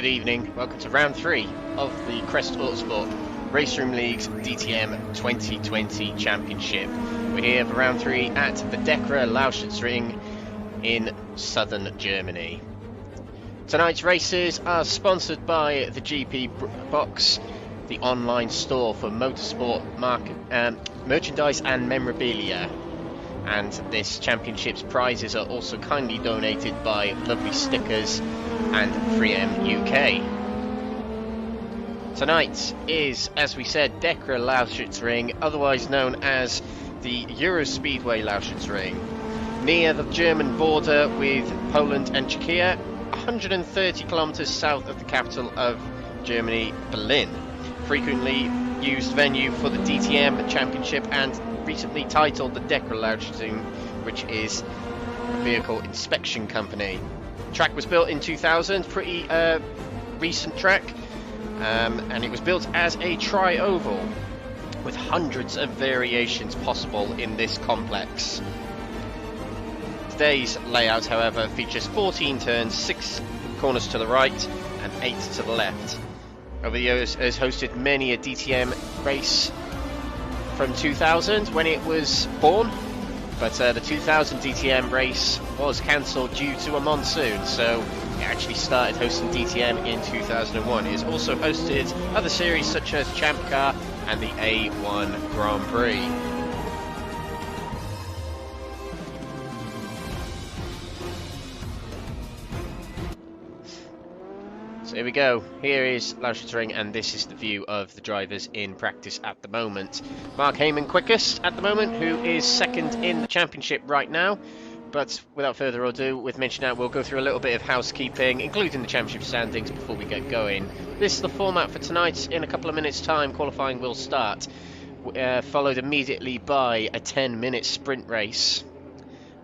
Good evening, welcome to round 3 of the Crest Autosport Raceroom League's DTM 2020 Championship. We're here for round 3 at the DEKRA Lausitzring in southern Germany. Tonight's races are sponsored by the GP Box, the online store for motorsport merchandise and memorabilia. And this championship's prizes are also kindly donated by Lovely Stickers and 3M UK. Tonight is, as we said, DEKRA Lausitzring, otherwise known as the Eurospeedway Lausitzring, near the German border with Poland and Czechia, 130 kilometers south of the capital of Germany, Berlin. Frequently used venue for the DTM Championship and recently titled the DEKRA Lausitzring, which is a vehicle inspection company. Track was built in 2000, pretty recent track, and it was built as a tri-oval with hundreds of variations possible in this complex. Today's layout, however, features 14 turns, 6 corners to the right and 8 to the left. Over the years has hosted many a DTM race from 2000 when it was born, but the 2000 DTM race was cancelled due to a monsoon, so it actually started hosting DTM in 2001. It has also hosted other series such as Champ Car and the A1 Grand Prix. So here we go, here is Lausitzring, and this is the view of the drivers in practice at the moment. Mark Hayman quickest at the moment, who is second in the championship right now. But without further ado, with mention out, we'll go through a little bit of housekeeping, including the championship standings, before we get going. This is the format for tonight. In a couple of minutes' time, qualifying will start, followed immediately by a 10-minute sprint race,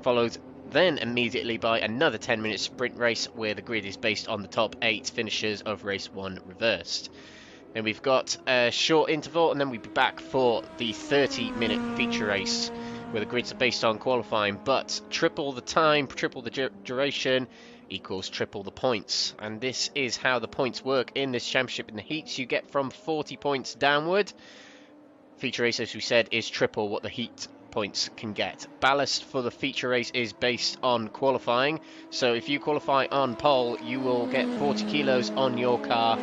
followed then immediately by another 10-minute sprint race where the grid is based on the top 8 finishers of race 1 reversed. Then we've got a short interval, and then we'll be back for the 30-minute feature race where the grids are based on qualifying, but triple the time, triple the duration equals triple the points. And this is how the points work in this championship. In the heats, you get from 40 points downward. Feature race, as we said, is triple what the heat points can get. Ballast for the feature race is based on qualifying, so if you qualify on pole, you will get 40 kilos on your car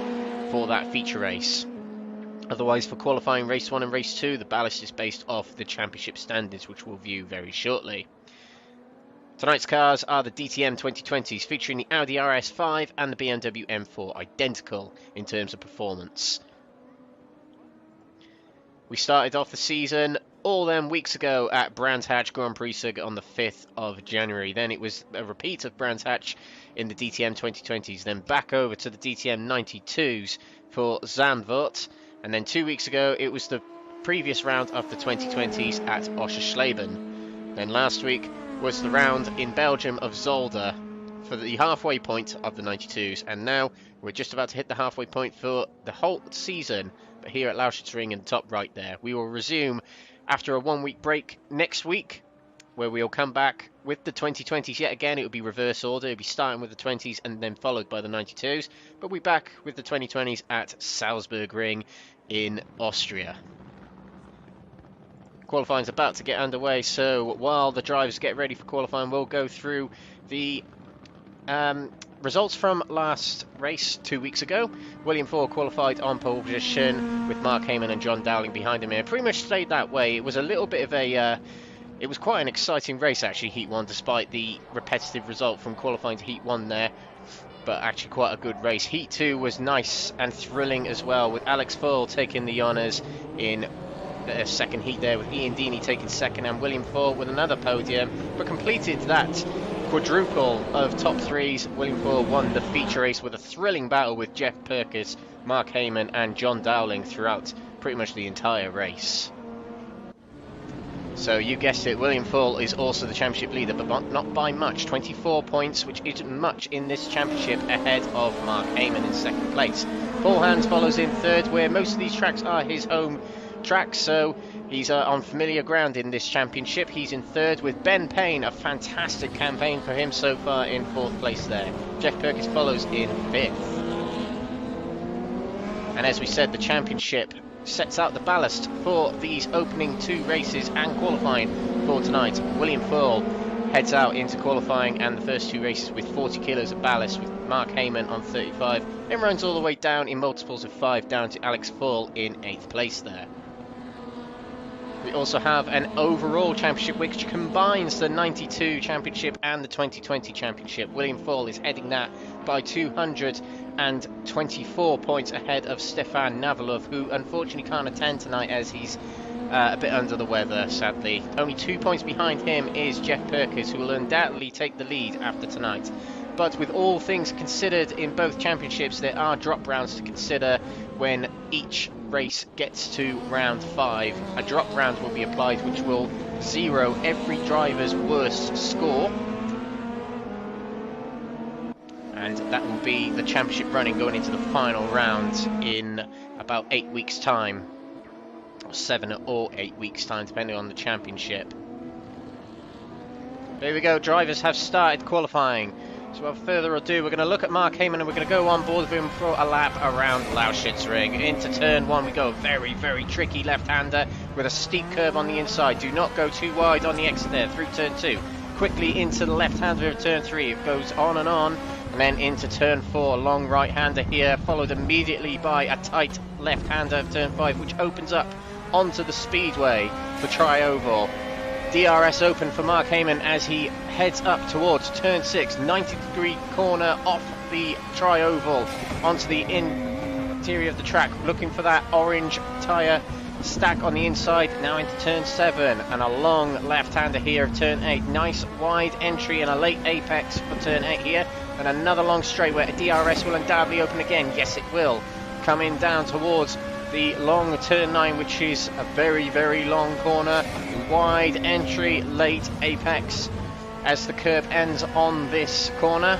for that feature race. Otherwise, for qualifying race 1 and race 2, the ballast is based off the championship standards, which we'll view very shortly. Tonight's cars are the DTM 2020s, featuring the Audi RS5 and the BMW M4, identical in terms of performance. We started off the season all them weeks ago at Brands Hatch Grand Prix circuit on the 5th of January. Then it was a repeat of Brands Hatch in the DTM 2020s, then back over to the DTM 92s for Zandvoort, and then 2 weeks ago it was the previous round of the 2020s at Oschersleben. Then last week was the round in Belgium of Zolder for the halfway point of the 92s, and now we're just about to hit the halfway point for the whole season, but here at Lausitzring in the top right there. We will resume after a 1 week break next week, where we'll come back with the 2020s yet again. It will be reverse order. It'll be starting with the 20s and then followed by the 92s, but we'll be back with the 2020s at Salzburg Ring in Austria. Qualifying's about to get underway, so while the drivers get ready for qualifying, we'll go through the results from last race 2 weeks ago. William Foyle qualified on pole position with Mark Hayman and Jon Dowling behind him here. Pretty much stayed that way. It was a little bit of a it was quite an exciting race actually, Heat 1, despite the repetitive result from qualifying to Heat 1 there, but actually quite a good race. Heat 2 was nice and thrilling as well, with Alex Foyle taking the honours in the second heat there, with Ian Deeney taking second and William Foyle with another podium, but completed that quadruple of top threes. William Foyle won the feature race with a thrilling battle with Geoff Purkiss, Mark Hayman and Jon Dowling throughout pretty much the entire race. So you guessed it, William Foyle is also the championship leader, but not by much. 24 points, which isn't much in this championship, ahead of Mark Hayman in second place. Paul Hans follows in third, where most of these tracks are his home tracks, so he's on familiar ground in this championship. He's in third with Ben Payne, a fantastic campaign for him so far, in fourth place there. Geoff Purkiss follows in fifth. And as we said, the championship sets out the ballast for these opening 2 races and qualifying for tonight. William Foyle heads out into qualifying and the first 2 races with 40 kilos of ballast, with Mark Hayman on 35. Then runs all the way down in multiples of 5 down to Alex Foyle in 8th place there. We also have an overall championship which combines the 92 championship and the 2020 championship. William Foyle is heading that by 224 points ahead of Stefan Navalov, who unfortunately can't attend tonight as he's a bit under the weather, sadly. Only 2 points behind him is Geoff Purkiss, who will undoubtedly take the lead after tonight. But with all things considered in both championships, there are drop rounds to consider when each race gets to round 5. A drop round will be applied which will zero every driver's worst score, and that will be the championship running going into the final round in about 8 weeks time, or 7 or 8 weeks time depending on the championship. There we go, drivers have started qualifying. So without further ado, we're going to look at Mark Hayman and we're going to go on board with him for a lap around Lausitzring. Into turn 1 we go, very, very tricky left-hander with a steep curve on the inside. Do not go too wide on the exit there, through turn 2. Quickly into the left-hander of turn 3, it goes on, and then into turn 4, long right-hander here, followed immediately by a tight left-hander of turn 5, which opens up onto the speedway for Tri-Oval. DRS open for Mark Hayman as he heads up towards turn 6, 90-degree corner off the Tri-Oval onto the interior of the track, looking for that orange tyre stack on the inside. Now into turn 7 and a long left-hander here of turn 8. Nice wide entry and a late apex for turn 8 here, and another long straight where a DRS will undoubtedly open again. Yes, it will. Coming down towards the long turn 9, which is a very, very long corner. Wide entry, late apex as the curve ends on this corner.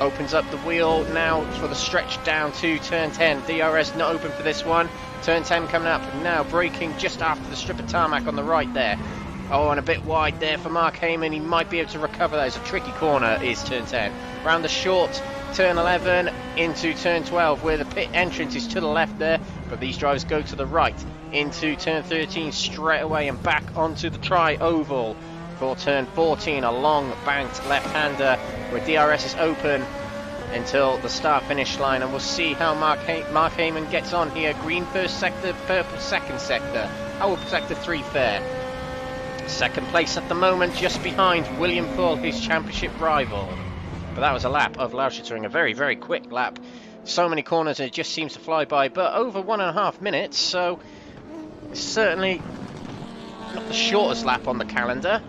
Opens up the wheel now for the stretch down to turn 10. DRS not open for this one. Turn 10 coming up now, braking just after the strip of tarmac on the right there. Oh, and a bit wide there for Mark Hayman. He might be able to recover that. It's a tricky corner, is turn 10. Round the short turn 11 into turn 12, where the pit entrance is to the left there, but these drivers go to the right into turn 13 straight away and back onto the Tri-Oval for turn 14. A long banked left-hander where DRS is open until the start-finish line, and we'll see how Mark Hayman gets on here. Green first sector, purple second sector. How will sector 3 fare? Second place at the moment, just behind William Foyle, his championship rival. But that was a lap of Lausitzring, a very, very quick lap. So many corners, it just seems to fly by, but over 1.5 minutes, so it's certainly not the shortest lap on the calendar.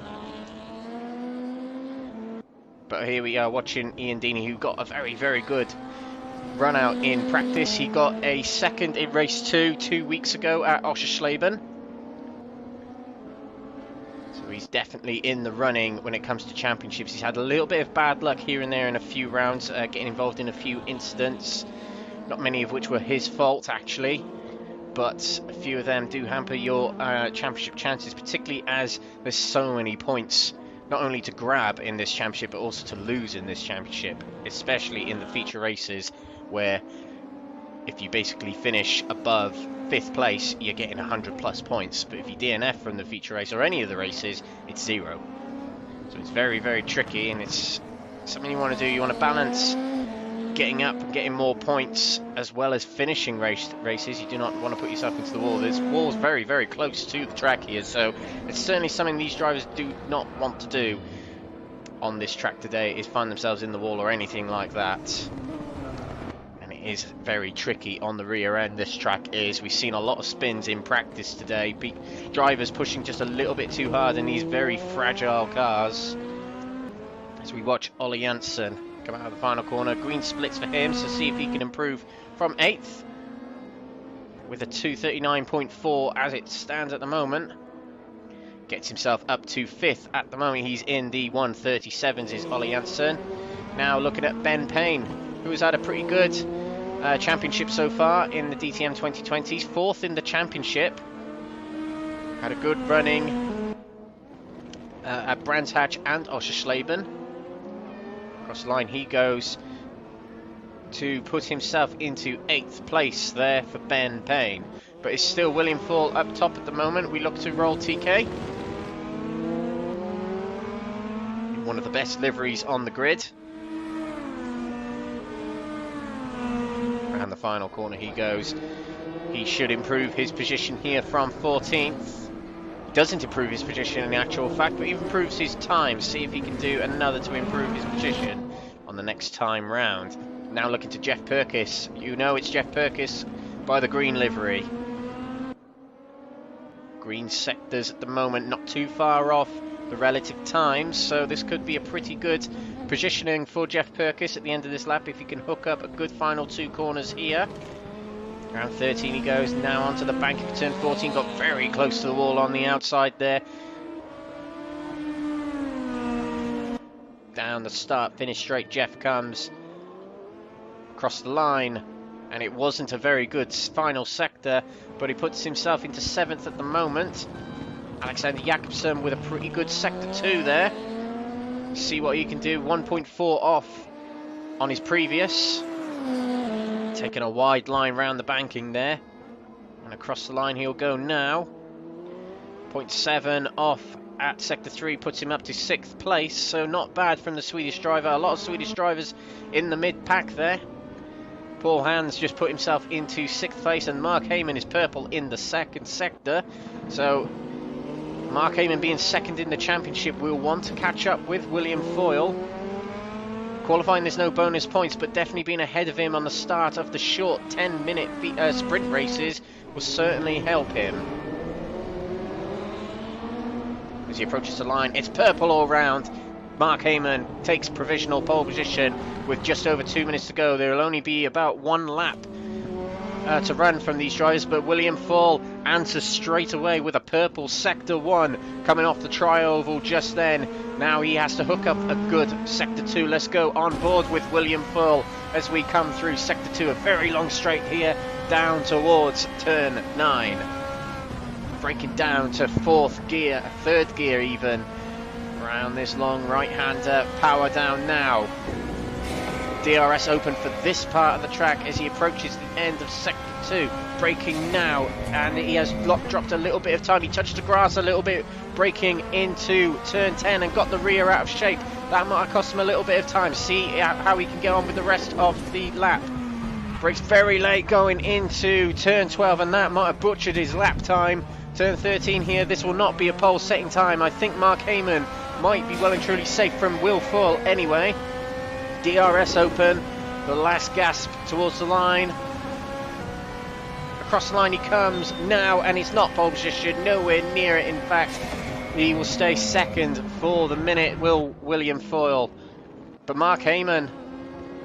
But here we are watching Ian Deeney, who got a very, very good run out in practice. He got a second in race 2 weeks ago at Oschersleben. So he's definitely in the running when it comes to championships. He's had a little bit of bad luck here and there in a few rounds, getting involved in a few incidents, not many of which were his fault actually, but a few of them do hamper your championship chances, particularly as there's so many points not only to grab in this championship but also to lose in this championship, especially in the feature races, where if you basically finish above 5th place, you're getting 100 plus points. But if you DNF from the feature race or any of the races, it's 0. So it's very, very tricky, and it's something you want to do. You want to balance getting up and getting more points as well as finishing races. You do not want to put yourself into the wall. There's walls very, very close to the track here, so it's certainly something these drivers do not want to do on this track today, is find themselves in the wall or anything like that. Is very tricky on the rear end. This track is. We've seen a lot of spins in practice today. Drivers pushing just a little bit too hard in these very fragile cars. As we watch Ollie Janssen come out of the final corner, green splits for him, so see if he can improve from 8th with a 239.4 as it stands at the moment. Gets himself up to 5th at the moment. He's in the 137s is Ollie Janssen. Now looking at Ben Payne, who has had a pretty good championship so far in the DTM 2020s, 4th in the championship. Had a good running at Brands Hatch and Oschersleben. Across the line he goes to put himself into 8th place there for Ben Payne. But it's still William Foyle up top at the moment. We look to roll TK. In one of the best liveries on the grid. Around the final corner he goes. He should improve his position here from 14th. He doesn't improve his position in actual fact, but he improves his time. See if he can do another to improve his position on the next time round. Now looking to Geoff Purkiss. You know it's Geoff Purkiss by the green livery. Green sectors at the moment not too far off the relative times, so this could be a pretty good positioning for Geoff Purkiss at the end of this lap if he can hook up a good final 2 corners here. Around 13 he goes, now onto the bank of turn 14, got very close to the wall on the outside there. Down the start, finish straight, Geoff comes across the line, and it wasn't a very good final sector, but he puts himself into 7th at the moment. Alexander Jakobsen with a pretty good sector 2 there. See what he can do, 1.4 off on his previous. Taking a wide line round the banking there, and across the line he'll go now. 0.7 off at sector 3 puts him up to 6th place, so not bad from the Swedish driver. A lot of Swedish drivers in the mid pack there. Paul Hans just put himself into 6th place, and Mark Hayman is purple in the 2nd sector. So Mark Hayman being 2nd in the championship will want to catch up with William Foyle. Qualifying, there's no bonus points, but definitely being ahead of him on the start of the short 10-minute sprint races will certainly help him. As he approaches the line, it's purple all round. Mark Hayman takes provisional pole position with just over 2 minutes to go. There will only be about 1 lap to run from these drivers, but William Foyle answers straight away with a purple sector 1 coming off the tri-oval just then. Now he has to hook up a good sector 2. Let's go on board with William Foyle as we come through sector 2, a very long straight here down towards turn 9. Breaking down to 4th gear, 3rd gear even. Around this long right-hander, power down now. DRS open for this part of the track as he approaches the end of sector 2. Braking now, and he has dropped a little bit of time. He touched the grass a little bit, braking into turn 10 and got the rear out of shape. That might have cost him a little bit of time. See how he can get on with the rest of the lap. Brakes very late going into turn 12, and that might have butchered his lap time. Turn 13 here, this will not be a pole setting time. I think Mark Hayman might be well and truly safe from Will Foyle anyway. DRS open, the last gasp towards the line. Across the line he comes now, and it's not pole position, nowhere near it in fact. He will stay 2nd for the minute, will William Foyle. But Mark Hayman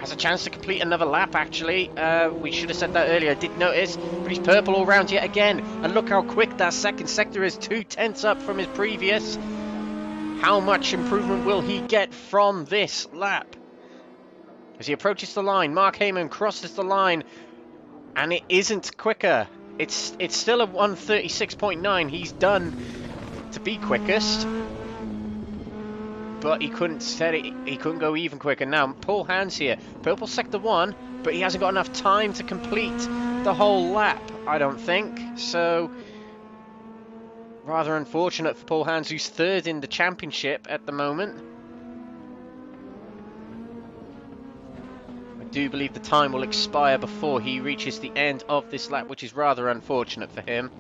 has a chance to complete another lap actually. We should have said that earlier, I did notice, but he's purple all round yet again. And look how quick that 2nd sector is, 2/10 up from his previous. How much improvement will he get from this lap? As he approaches the line, Mark Hayman crosses the line, and it isn't quicker. It's still a 1:36.9. He's done to be quickest, but he couldn't set it. He couldn't go even quicker. Now Paul Hans here, purple sector 1, but he hasn't got enough time to complete the whole lap, I don't think. So rather unfortunate for Paul Hans, who's 3rd in the championship at the moment. I do believe the time will expire before he reaches the end of this lap, which is rather unfortunate for him.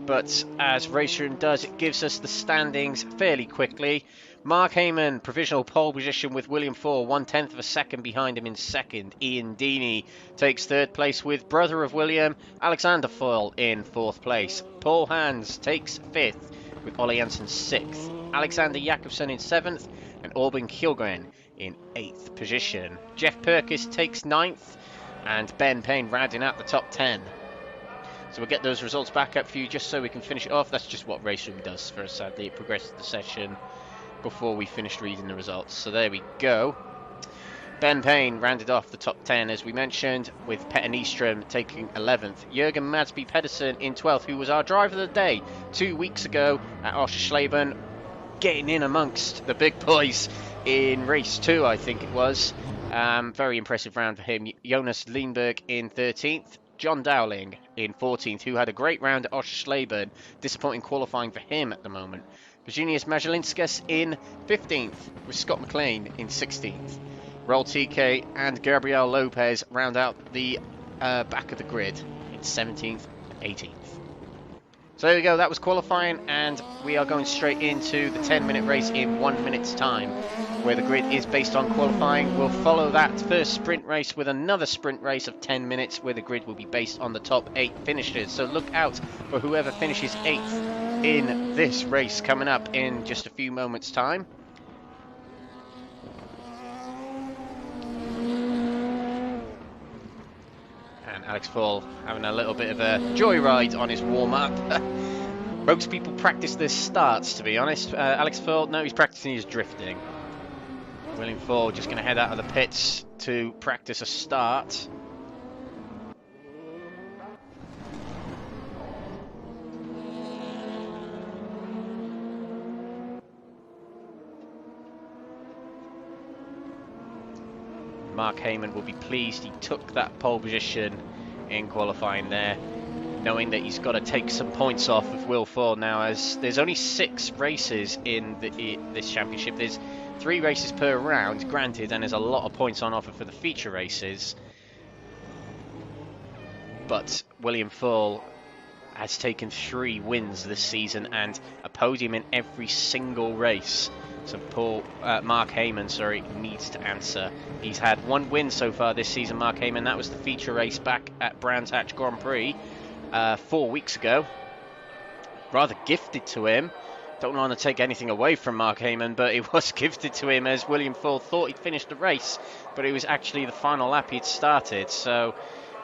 But as Raceroom does, it gives us the standings fairly quickly. Mark Hayman, provisional pole position with William Foyle, 1/10 of a second behind him in 2nd. Ian Deeney takes 3rd place with brother of William, Alexander Foyle, in 4th place. Paul Hans takes 5th with Ole Janssen 6th. Alexander Jakobsen in 7th, and Orban Kjellgren in 8th position. Geoff Purkiss takes 9th, and Ben Payne rounding out the top 10. So we'll get those results back up for you just so we can finish it off. That's just what Raceroom does for us, sadly. It progresses the session before we finished reading the results. So there we go. Ben Payne rounded off the top 10, as we mentioned, with Petter Nyström taking 11th. Jürgen Madsby Pedersen in 12th, who was our driver of the day 2 weeks ago at Oschersleben, getting in amongst the big boys in race 2, I think it was. Very impressive round for him. Jonas Lindberg in 13th. Jon Dowling in 14th, who had a great round at Oschersleben. Disappointing qualifying for him at the moment. Virginius Majalinskas in 15th, with Scott McLean in 16th. Roll TK and Gabriel Lopez round out the back of the grid in 17th and 18th. So there we go, that was qualifying, and we are going straight into the 10-minute race in 1 minute's time, where the grid is based on qualifying. We'll follow that first sprint race with another sprint race of 10 minutes, where the grid will be based on the top 8 finishers. So look out for whoever finishes 8th in this race coming up in just a few moments' time. Alex Foyle having a little bit of a joyride on his warm-up. Most people practice their starts, to be honest. Alex Foyle, no, he's practicing his drifting. William Foyle just going to head out of the pits to practice a start. Mark Hayman will be pleased he took that pole position in qualifying there, knowing that he's got to take some points off of Will Foyle now, as there's only 6 races in this championship. There's 3 races per round, granted, and there's a lot of points on offer for the feature races. But William Foyle has taken 3 wins this season and a podium in every single race. So Mark Hayman, needs to answer. He's had 1 win so far this season, Mark Hayman. That was the feature race back at Brands Hatch Grand Prix 4 weeks ago. Rather gifted to him. Don't want to take anything away from Mark Hayman, but it was gifted to him, as William Foyle thought he'd finished the race, but it was actually the final lap he'd started. So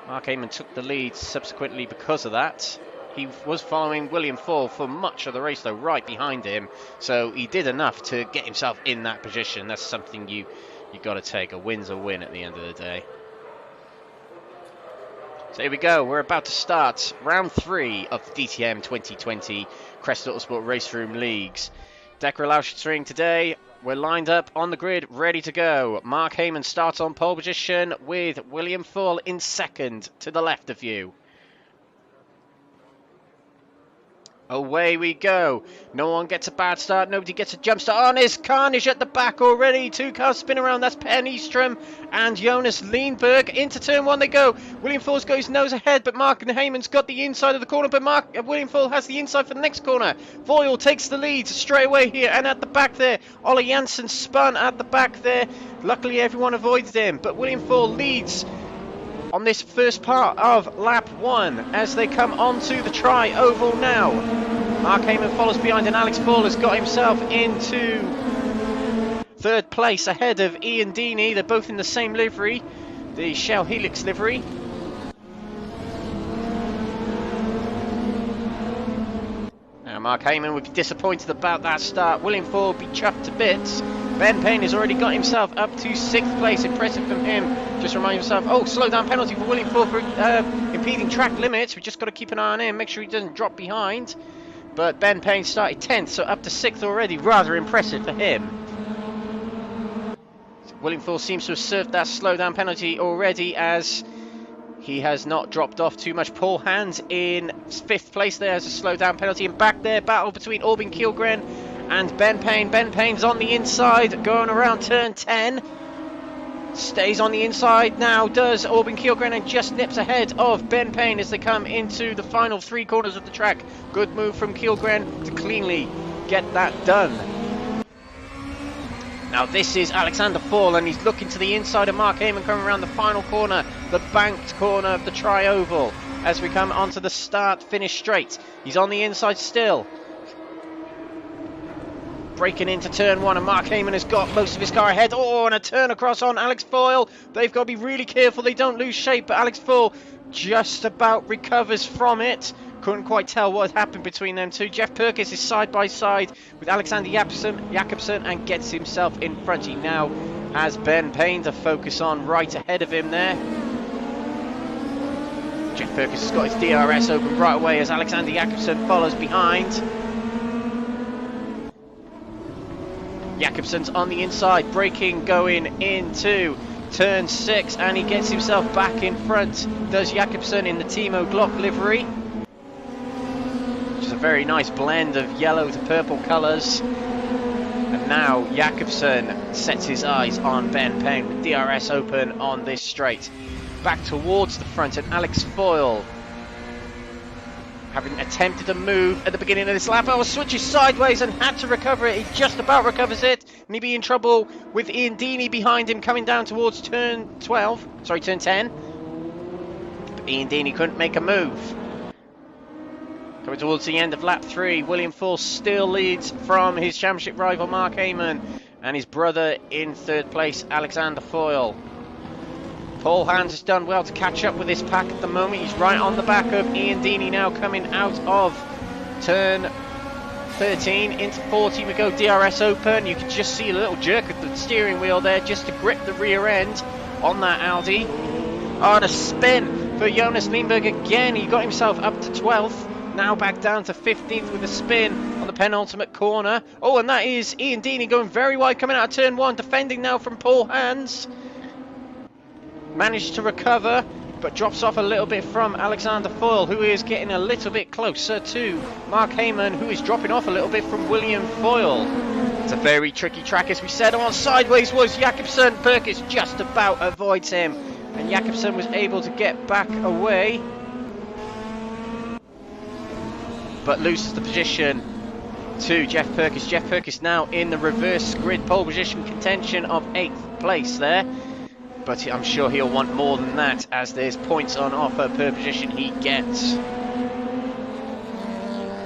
Mark Hayman took the lead subsequently because of that. He was following William Foyle for much of the race, though, right behind him. So he did enough to get himself in that position. That's something you got to take. A win's a win at the end of the day. So here we go. We're about to start round 3 of the DTM 2020 Crest Autosport Raceroom Leagues. DEKRA Lausitzring today. We're lined up on the grid, ready to go. Mark Hayman starts on pole position with William Foyle in second to the left of you. Away we go. No one gets a bad start. Nobody gets a jump start. Oh, there's carnage at the back already. 2 cars spin around. That's Per Nystrom and Jonas Lindberg. Into turn 1 they go. William Foyle goes nose ahead, but Mark Hayman's got the inside of the corner. But William Foyle has the inside for the next corner. Foyle takes the lead straight away here. And at the back there, Ole Janssen spun at the back there. Luckily, everyone avoids him. But William Foyle leads on this first part of lap 1 as they come onto the tri-oval now. Mark Hayman follows behind, and Alex Foyle has got himself into 3rd place ahead of Ian Deeney. They're both in the same livery, the Shell Helix livery. Now Mark Hayman would be disappointed about that start. William Foyle would be chuffed to bits. Ben Payne has already got himself up to 6th place. Impressive from him. Just remind himself, oh, slow down penalty for William Foyle for impeding track limits. We've just got to keep an eye on him, make sure he doesn't drop behind. But Ben Payne started 10th, so up to 6th already. Rather impressive for him. So William Foyle seems to have served that slow down penalty already, as he has not dropped off too much. Paul Hans in 5th place there as a slow down penalty. And back there, battle between Albin Kielgren and Ben Payne. Ben Payne's on the inside, going around turn 10. Stays on the inside now, does Albin Kielgren, and just nips ahead of Ben Payne as they come into the final 3 corners of the track. Good move from Kielgren to cleanly get that done. Now this is Alexander Foyle, and he's looking to the inside of Mark Hayman coming around the final corner, the banked corner of the tri-oval, as we come onto the start-finish straight. He's on the inside still. Breaking into turn 1, and Mark Hayman has got most of his car ahead. Oh, and a turn across on Alex Foyle. They've got to be really careful they don't lose shape, but Alex Foyle just about recovers from it. Couldn't quite tell what happened between them two. Geoff Purkiss is side by side with Alexander Jakobsen and gets himself in front. He now has Ben Payne to focus on right ahead of him there. Geoff Purkiss has got his DRS open right away as Alexander Jakobsen follows behind. Jakobsen's on the inside, braking, going into turn 6, and he gets himself back in front. Does Jakobsen in the Timo Glock livery, which is a very nice blend of yellow to purple colours. And now Jakobsen sets his eyes on Ben Payne with DRS open on this straight. Back towards the front, and Alex Foyle, having attempted a move at the beginning of this lap, switches sideways and had to recover it. He just about recovers it, and he'd be in trouble with Ian Deeney behind him coming down towards turn 10. But Ian Deeney couldn't make a move. Coming towards the end of lap 3, William Foyle still leads from his championship rival Mark Hayman, and his brother in 3rd place, Alexander Foyle. Paul Hans has done well to catch up with this pack at the moment. He's right on the back of Ian Deeney now, coming out of turn 13 into 14. We go DRS open. You can just see a little jerk of the steering wheel there just to grip the rear end on that Audi. Oh, and a spin for Jonas Lindberg again. He got himself up to 12th. Now back down to 15th with a spin on the penultimate corner. Oh, and that is Ian Deeney going very wide coming out of turn 1, defending now from Paul Hans. Managed to recover, but drops off a little bit from Alexander Foyle, who is getting a little bit closer to Mark Hayman, who is dropping off a little bit from William Foyle. It's a very tricky track, as we said. On sideways was Jakobsen. Purkiss just about avoids him, and Jakobsen was able to get back away, but loses the position to Geoff Purkiss. Geoff Purkiss now in the reverse grid pole position contention of 8th place there. But I'm sure he'll want more than that, as there's points on offer per position he gets.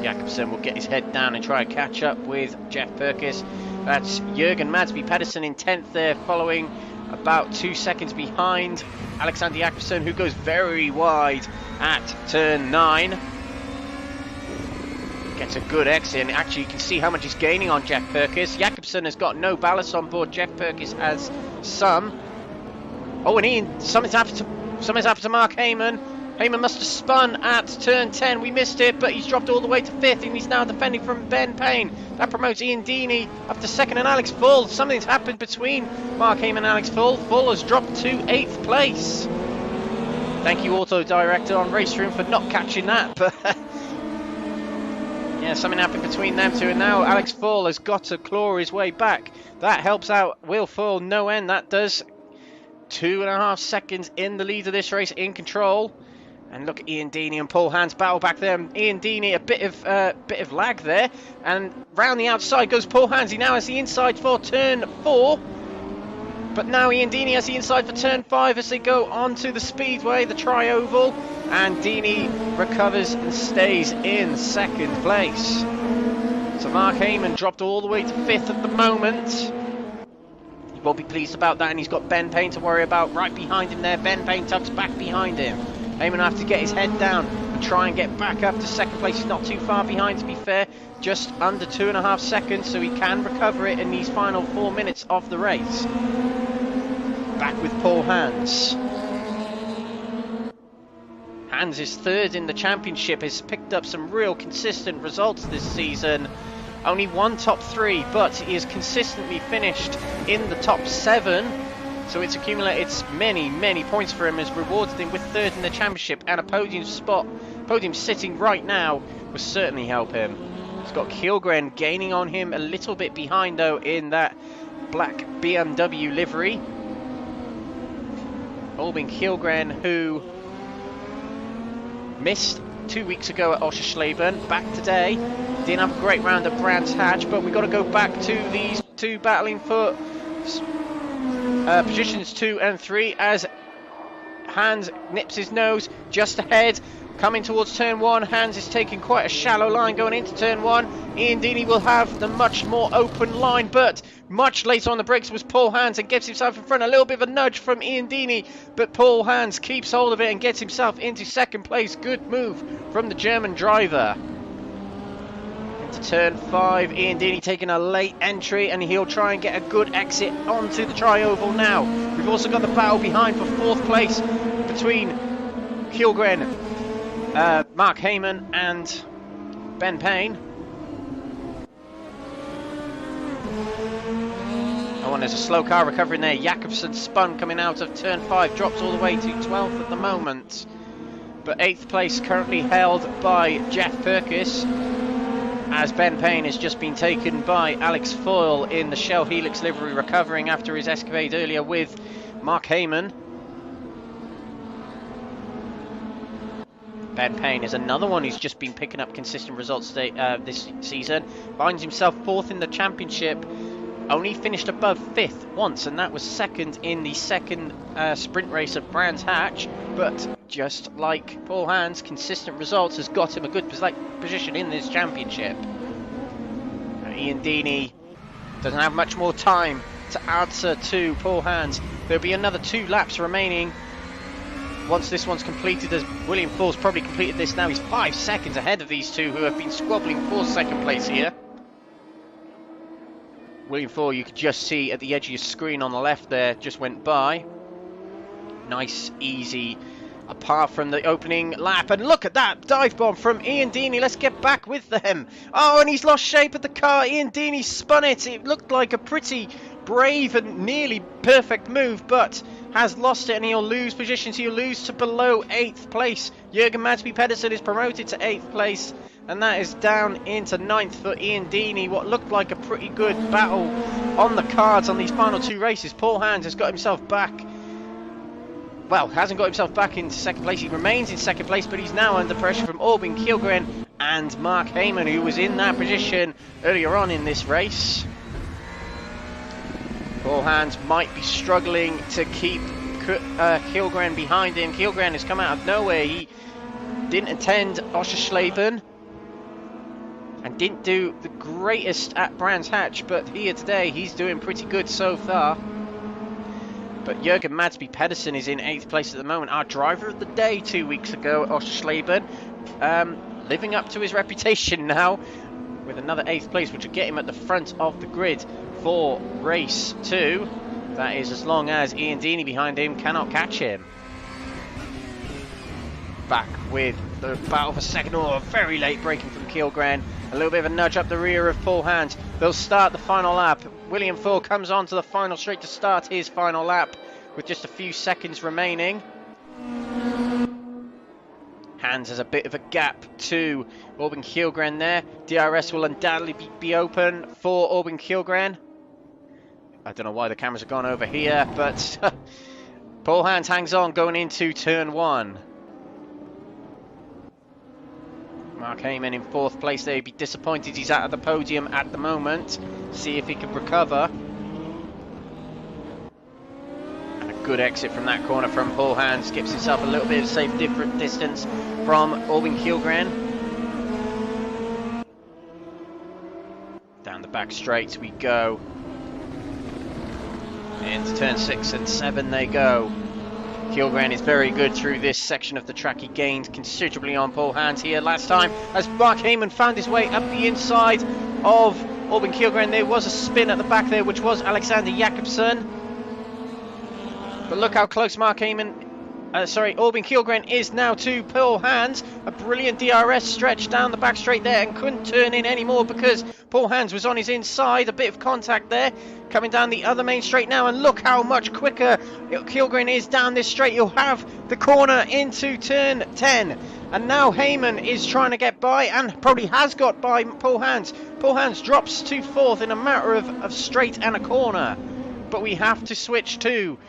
Jakobsen will get his head down and try and catch up with Geoff Purkiss. That's Jürgen Madsby Pedersen in 10th there, following about 2 seconds behind Alexander Jakobsen, who goes very wide at turn 9. Gets a good exit, and actually you can see how much he's gaining on Geoff Purkiss. Jakobsen has got no ballast on board. Geoff Purkiss has some. Oh, and Ian, something's happened to Mark Hayman. Hayman must have spun at turn 10. We missed it, but he's dropped all the way to 5th, and he's now defending from Ben Payne. That promotes Ian Deeney up to 2nd, and Alex Foyle. Something's happened between Mark Hayman and Alex Foyle. Foyle has dropped to 8th place. Thank you, Auto Director on Raceroom, for not catching that, but yeah, something happened between them two, and now Alex Foyle has got to claw his way back. That helps out Will Foyle no end, that does. 2.5 seconds in the lead of this race, in control. And look at Ian Deeney and Paul Hans battle back there. Ian Deeney, a bit of lag there, and round the outside goes Paul Hans. He now has the inside for turn 4, but now Ian Deeney has the inside for turn 5 as they go onto the speedway, the tri-oval, and Deeney recovers and stays in 2nd place. So Mark Hayman dropped all the way to 5th at the moment. Will be pleased about that, and he's got Ben Payne to worry about right behind him there. Ben Payne tucks back behind him. Hayman will have to get his head down and try and get back up to 2nd place. He's not too far behind, to be fair, just under 2.5 seconds, so he can recover it in these final 4 minutes of the race. Back with Paul Hans. Hans is 3rd in the championship, has picked up some real consistent results this season. Only one top 3, but he has consistently finished in the top 7. So it's accumulated many points for him, has rewarded him with 3rd in the championship, and a podium spot. Podium sitting right now will certainly help him. He's got Kilgren gaining on him a little bit behind, though, in that black BMW livery. Albin Kilgren, who missed 2 weeks ago at Oschersleben, back today. Didn't have a great round at Brands Hatch, but we've got to go back to these two battling for positions 2 and 3 as Hans nips his nose just ahead. Coming towards turn 1, Hans is taking quite a shallow line going into turn 1. Ian Deeney will have the much more open line, but much later on the brakes was Paul Hans and gets himself in front. A little bit of a nudge from Ian Deeney, but Paul Hans keeps hold of it and gets himself into 2nd place. Good move from the German driver. Into turn 5, Ian Deeney taking a late entry, and he'll try and get a good exit onto the tri-oval now. We've also got the battle behind for 4th place between Kilgren, Mark Hayman and Ben Payne. Oh, and there's a slow car recovering there. Jakobsen spun coming out of turn 5, drops all the way to 12th at the moment. But 8th place currently held by Geoff Purkiss, as Ben Payne has just been taken by Alex Foyle in the Shell Helix livery, recovering after his escapade earlier with Mark Hayman. Ben Payne is another one who's just been picking up consistent results this season. Finds himself 4th in the championship. Only finished above 5th once, and that was 2nd in the second sprint race at Brands Hatch. But just like Paul Hans, consistent results has got him a good position in this championship. Ian Deeney doesn't have much more time to answer to Paul Hans. There'll be another 2 laps remaining once this one's completed, as William Foyle's probably completed this now. He's 5 seconds ahead of these two who have been squabbling for 2nd place here. William Foyle, you could just see at the edge of your screen on the left there, just went by. Nice, easy, apart from the opening lap. And look at that dive bomb from Ian Deeney. Let's get back with them. Oh, and he's lost shape of the car. Ian Deeney spun it. It looked like a pretty brave and nearly perfect move, but has lost it, and he'll lose positions. He'll lose to below 8th place. Jürgen Madsby Pedersen is promoted to 8th place, and that is down into 9th for Ian Deeney. What looked like a pretty good battle on the cards on these final 2 races. Paul Hans has got himself back. Well, hasn't got himself back into 2nd place. He remains in 2nd place, but he's now under pressure from Albin Kjellgren and Mark Hayman, who was in that position earlier on in this race. Paul Hans might be struggling to keep Kjellgren behind him. Kjellgren has come out of nowhere. He didn't attend Oschersleben and didn't do the greatest at Brands Hatch, but here today he's doing pretty good so far. But Jürgen Madsby Pedersen is in 8th place at the moment. Our driver of the day 2 weeks ago at Oschersleben, living up to his reputation now with another 8th place, which will get him at the front of the grid for race 2. That is as long as Ian Deeney behind him cannot catch him. Back with the battle for 2nd. Oh, very late braking from Kjellgren. A little bit of a nudge up the rear of Paul Hans. They'll start the final lap. William Foyle comes on to the final straight to start his final lap with just a few seconds remaining. Hans has a bit of a gap to Albin Kjellgren there. DRS will undoubtedly be open for Albin Kjellgren. I don't know why the cameras have gone over here, but Paul Hans hangs on going into turn 1. Mark Hayman in 4th place there. He'd be disappointed he's out of the podium at the moment. See if he can recover. And a good exit from that corner from Paul Hans. Gives himself a little bit of safe distance from Albin Kjellgren. Down the back straight we go. Into turn 6 and 7 they go. Kjellgren is very good through this section of the track. He gained considerably on Paul Hans here last time as Mark Hayman found his way up the inside of Albin Kjellgren. There was a spin at the back there, which was Alexander Jakobsen. But look how close Albin Kjellgren is now to Paul Hans. A brilliant DRS stretch down the back straight there and couldn't turn in anymore because Paul Hans was on his inside. A bit of contact there. Coming down the other main straight now, and look how much quicker Kjellgren is down this straight. You'll have the corner into turn 10. And now Hayman is trying to get by, and probably has got by Paul Hans. Paul Hans drops to 4th in a matter of straight and a corner. But we have to switch to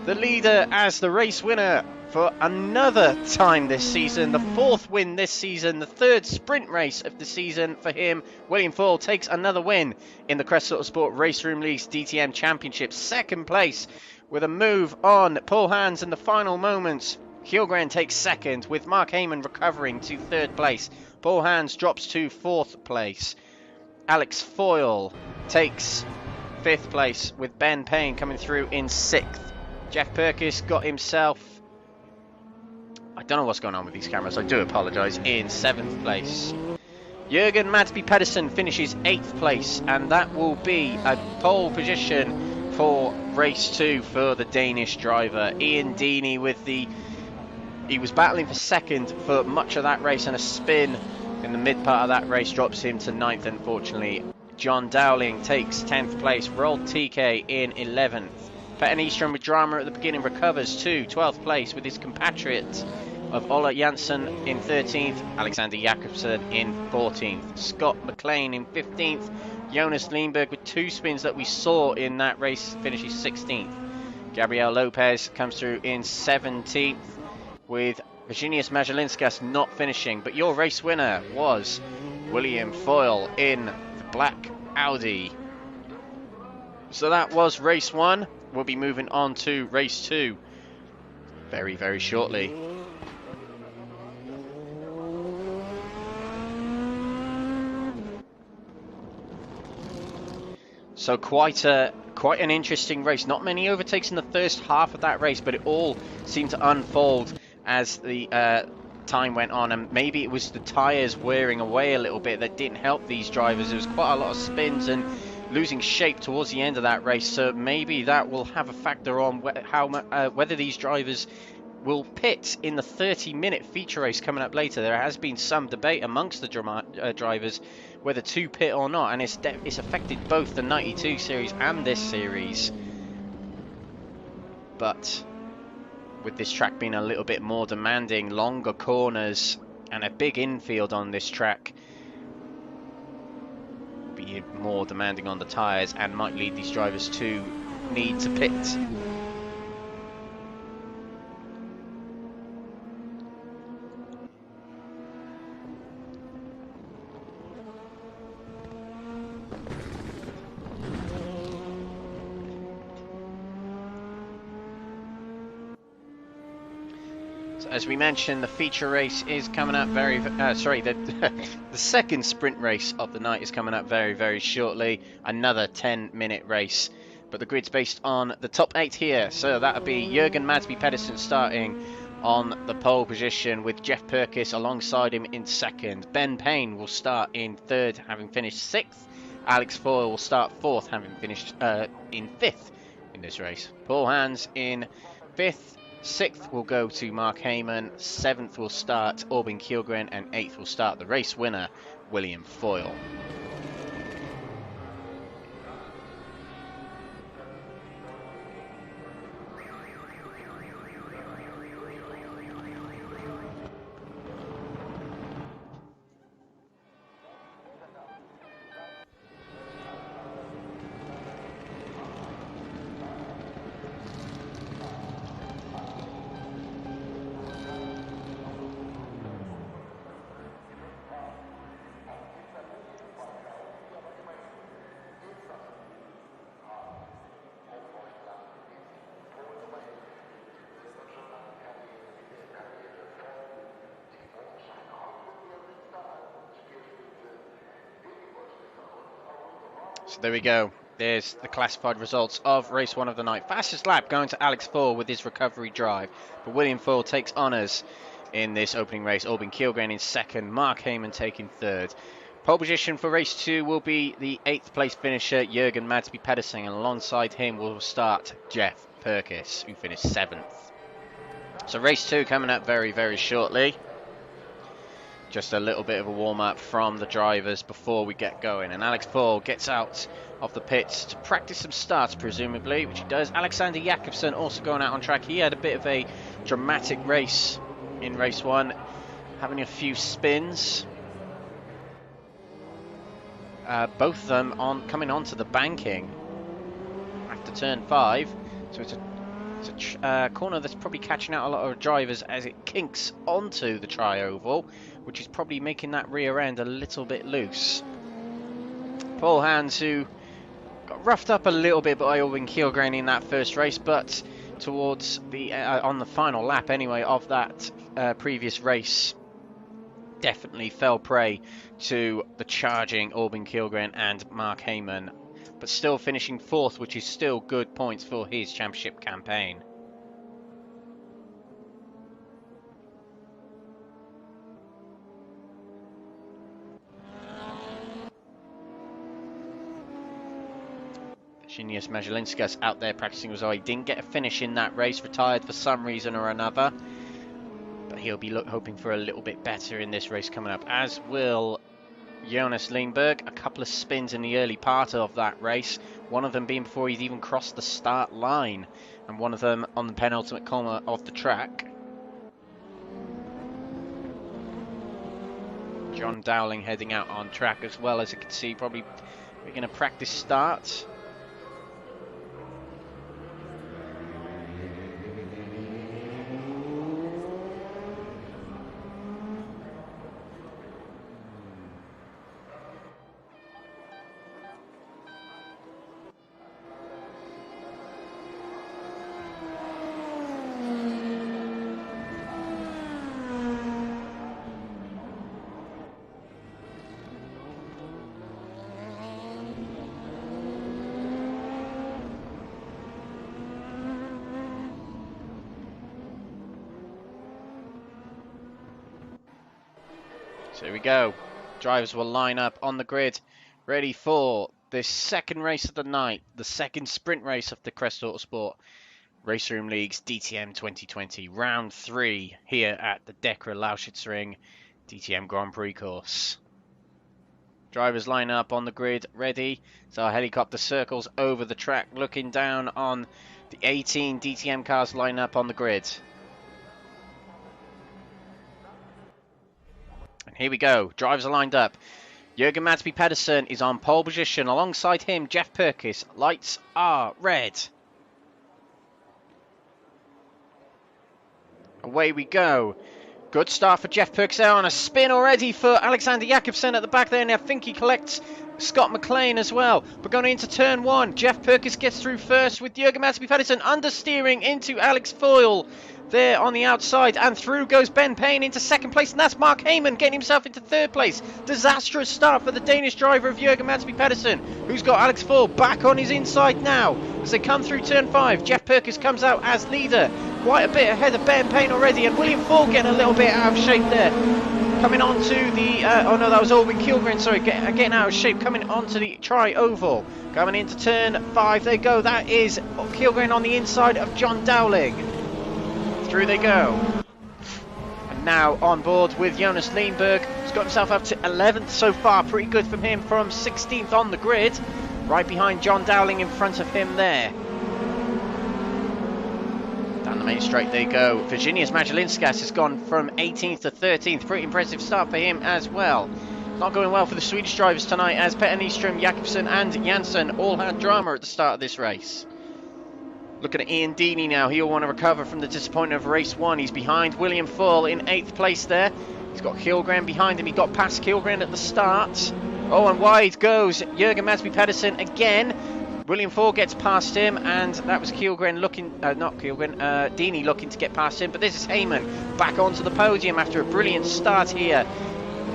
the leader as the race winner for another time this season. The 4th win this season, the 3rd sprint race of the season for him. William Foyle takes another win in the Crest Autosport Raceroom League's DTM Championship. 2nd place with a move on Paul Hans in the final moments. Kjellgren takes 2nd with Mark Hayman recovering to 3rd place. Paul Hans drops to 4th place. Alex Foyle takes 5th place with Ben Payne coming through in 6th. Geoff Purkiss got himself, I don't know what's going on with these cameras, I do apologise, in 7th place. Jürgen Madsby Pedersen finishes 8th place, and that will be a pole position for race 2 for the Danish driver. Ian Deeney he was battling for 2nd for much of that race, and a spin in the mid part of that race drops him to 9th. Unfortunately, Jon Dowling takes 10th place. Rolled TK in 11th. Petter Nyström with drama at the beginning recovers to 12th place with his compatriot of Ola Jansson in 13th. Alexander Jakobsen in 14th. Scott McLean in 15th. Jonas Lindberg with 2 spins that we saw in that race finishes 16th. Gabriel Lopez comes through in 17th with Virginius Majalinskas not finishing. But your race winner was William Foyle in the black Audi. So that was race 1. We'll be moving on to race 2 very, very shortly. So quite an interesting race. Not many overtakes in the first half of that race, but it all seemed to unfold as the time went on, and maybe it was the tyres wearing away a little bit that didn't help these drivers. There was quite a lot of spins and losing shape towards the end of that race, so maybe that will have a factor on whether these drivers will pit in the 30-minute feature race coming up later. There has been some debate amongst the drivers whether to pit or not, and it's affected both the 92 series and this series. But with this track being a little bit more demanding, longer corners and a big infield on this track, be more demanding on the tyres and might lead these drivers to need to pit. As we mentioned, the feature race is coming up the second sprint race of the night is coming up very, very shortly. Another 10-minute race. But the grid's based on the top 8 here. So that'll be Jürgen Madsby Pedersen starting on the pole position with Geoff Purkiss alongside him in second. Ben Payne will start in third, having finished 6th. Alex Foyle will start 4th, having finished in 5th in this race. Paul Hans in 5th. 6th will go to Mark Hayman, 7th will start Orbin Kjellgren, and 8th will start the race winner, William Foyle. So there we go. There's the classified results of race 1 of the night. Fastest lap going to Alex Foyle with his recovery drive. But William Foyle takes honours in this opening race. Orbin Kjellgren in 2nd. Mark Hayman taking 3rd. Pole position for race 2 will be the 8th place finisher, Jürgen Madsby Pedersen. And alongside him will start Geoff Purkiss, who finished 7th. So race 2 coming up very, very shortly. Just a little bit of a warm-up from the drivers before we get going. And Alex Foyle gets out of the pits to practice some starts, presumably, which he does. Alexander Jakobsen also going out on track. He had a bit of a dramatic race in race 1, having a few spins. Both of them coming onto the banking after turn 5. So it's a corner that's probably catching out a lot of drivers as it kinks onto the tri-oval, which is probably making that rear end a little bit loose. Paul Hans, who got roughed up a little bit by Orbin Kjellgren in that first race, but towards the on the final lap anyway of that previous race, definitely fell prey to the charging Orbin Kjellgren and Mark Hayman, but still finishing 4th, which is still good points for his championship campaign. Virginius Majalinskas out there practicing as well. He didn't get a finish in that race, retired for some reason or another, but he'll be hoping for a little bit better in this race coming up, as will Jonas Lindberg. A couple of spins in the early part of that race, one of them being before he'd even crossed the start line, and one of them on the penultimate corner of the track. Jon Dowling heading out on track as well, as you can see, probably making a practice start. So here we go. Drivers will line up on the grid, ready for this second race of the night, the second sprint race of the Crest Autosport Raceroom League's DTM 2020, round 3 here at the DEKRA Lausitzring DTM Grand Prix course. Drivers line up on the grid, ready. So our helicopter circles over the track, looking down on the 18 DTM cars line up on the grid. Here we go. Drivers are lined up. Jürgen Madsby Pedersen is on pole position. Alongside him, Geoff Purkiss. Lights are red. Away we go. Good start for Geoff Purkiss there on a spin already for Alexander Jakobsen at the back there. And I think he collects Scott McLean as well. But going into turn 1, Geoff Purkiss gets through first with Jürgen Madsby Pedersen understeering into Alex Foyle there on the outside, and through goes Ben Payne into second place, and that's Mark Hayman getting himself into third place. Disastrous start for the Danish driver of Jürgen Madsby Pedersen, who's got Alex Foyle back on his inside now as they come through turn 5. Geoff Purkiss comes out as leader, quite a bit ahead of Ben Payne already, and William Foyle getting a little bit out of shape there. Coming on to the, oh no, that was Owen Kilgren, sorry, getting out of shape, coming onto the tri-oval. Coming into turn 5, they go, that is Kilgren on the inside of Jon Dowling. Through they go. And now on board with Jonas Lindberg, who's got himself up to 11th so far, pretty good from him, from 16th on the grid. Right behind Jon Dowling in front of him there. Down the main straight they go. Virginius Majalinskas has gone from 18th to 13th. Pretty impressive start for him as well. Not going well for the Swedish drivers tonight, as Petter Nyström, Jakobsen and Jansson all had drama at the start of this race. Looking at Ian Deeney now, he'll want to recover from the disappointment of race 1. He's behind William Foyle in 8th place there. He's got Kilgren behind him. He got past Kilgren at the start. Oh, and wide goes Jürgen Madsby Pedersen again. William Foyle gets past him, and that was Kilgren looking, not Kilgren, Deeney looking to get past him. But this is Hayman back onto the podium after a brilliant start here.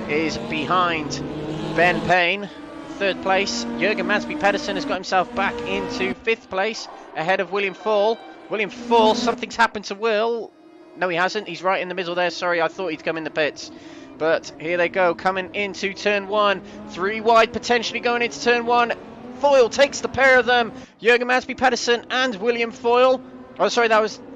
Is behind Ben Payne. 3rd place. Jürgen Madsby Pedersen has got himself back into 5th place ahead of William Foyle. William Foyle, something's happened to Will. No, he hasn't. He's right in the middle there. Sorry, I thought he'd come in the pits. But here they go, coming into turn 1. 3 wide, potentially going into turn 1. Foyle takes the pair of them. Jürgen Madsby Pedersen and William Foyle. Oh, sorry,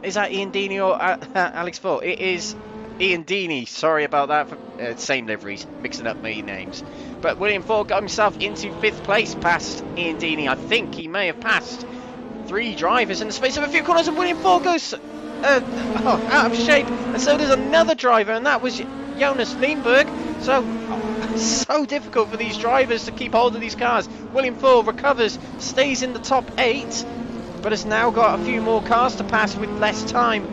is that Ian Deeney or Alex Foyle? It is Ian Deeney. Sorry about that. Same liveries, mixing up my names. But William Foyle got himself into 5th place past Ian Deeney. I think he may have passed 3 drivers in the space of a few corners, and William Foyle goes out of shape, and so does another driver, and that was Jonas Lindberg. So difficult for these drivers to keep hold of these cars. William Foyle recovers, stays in the top 8, but has now got a few more cars to pass with less time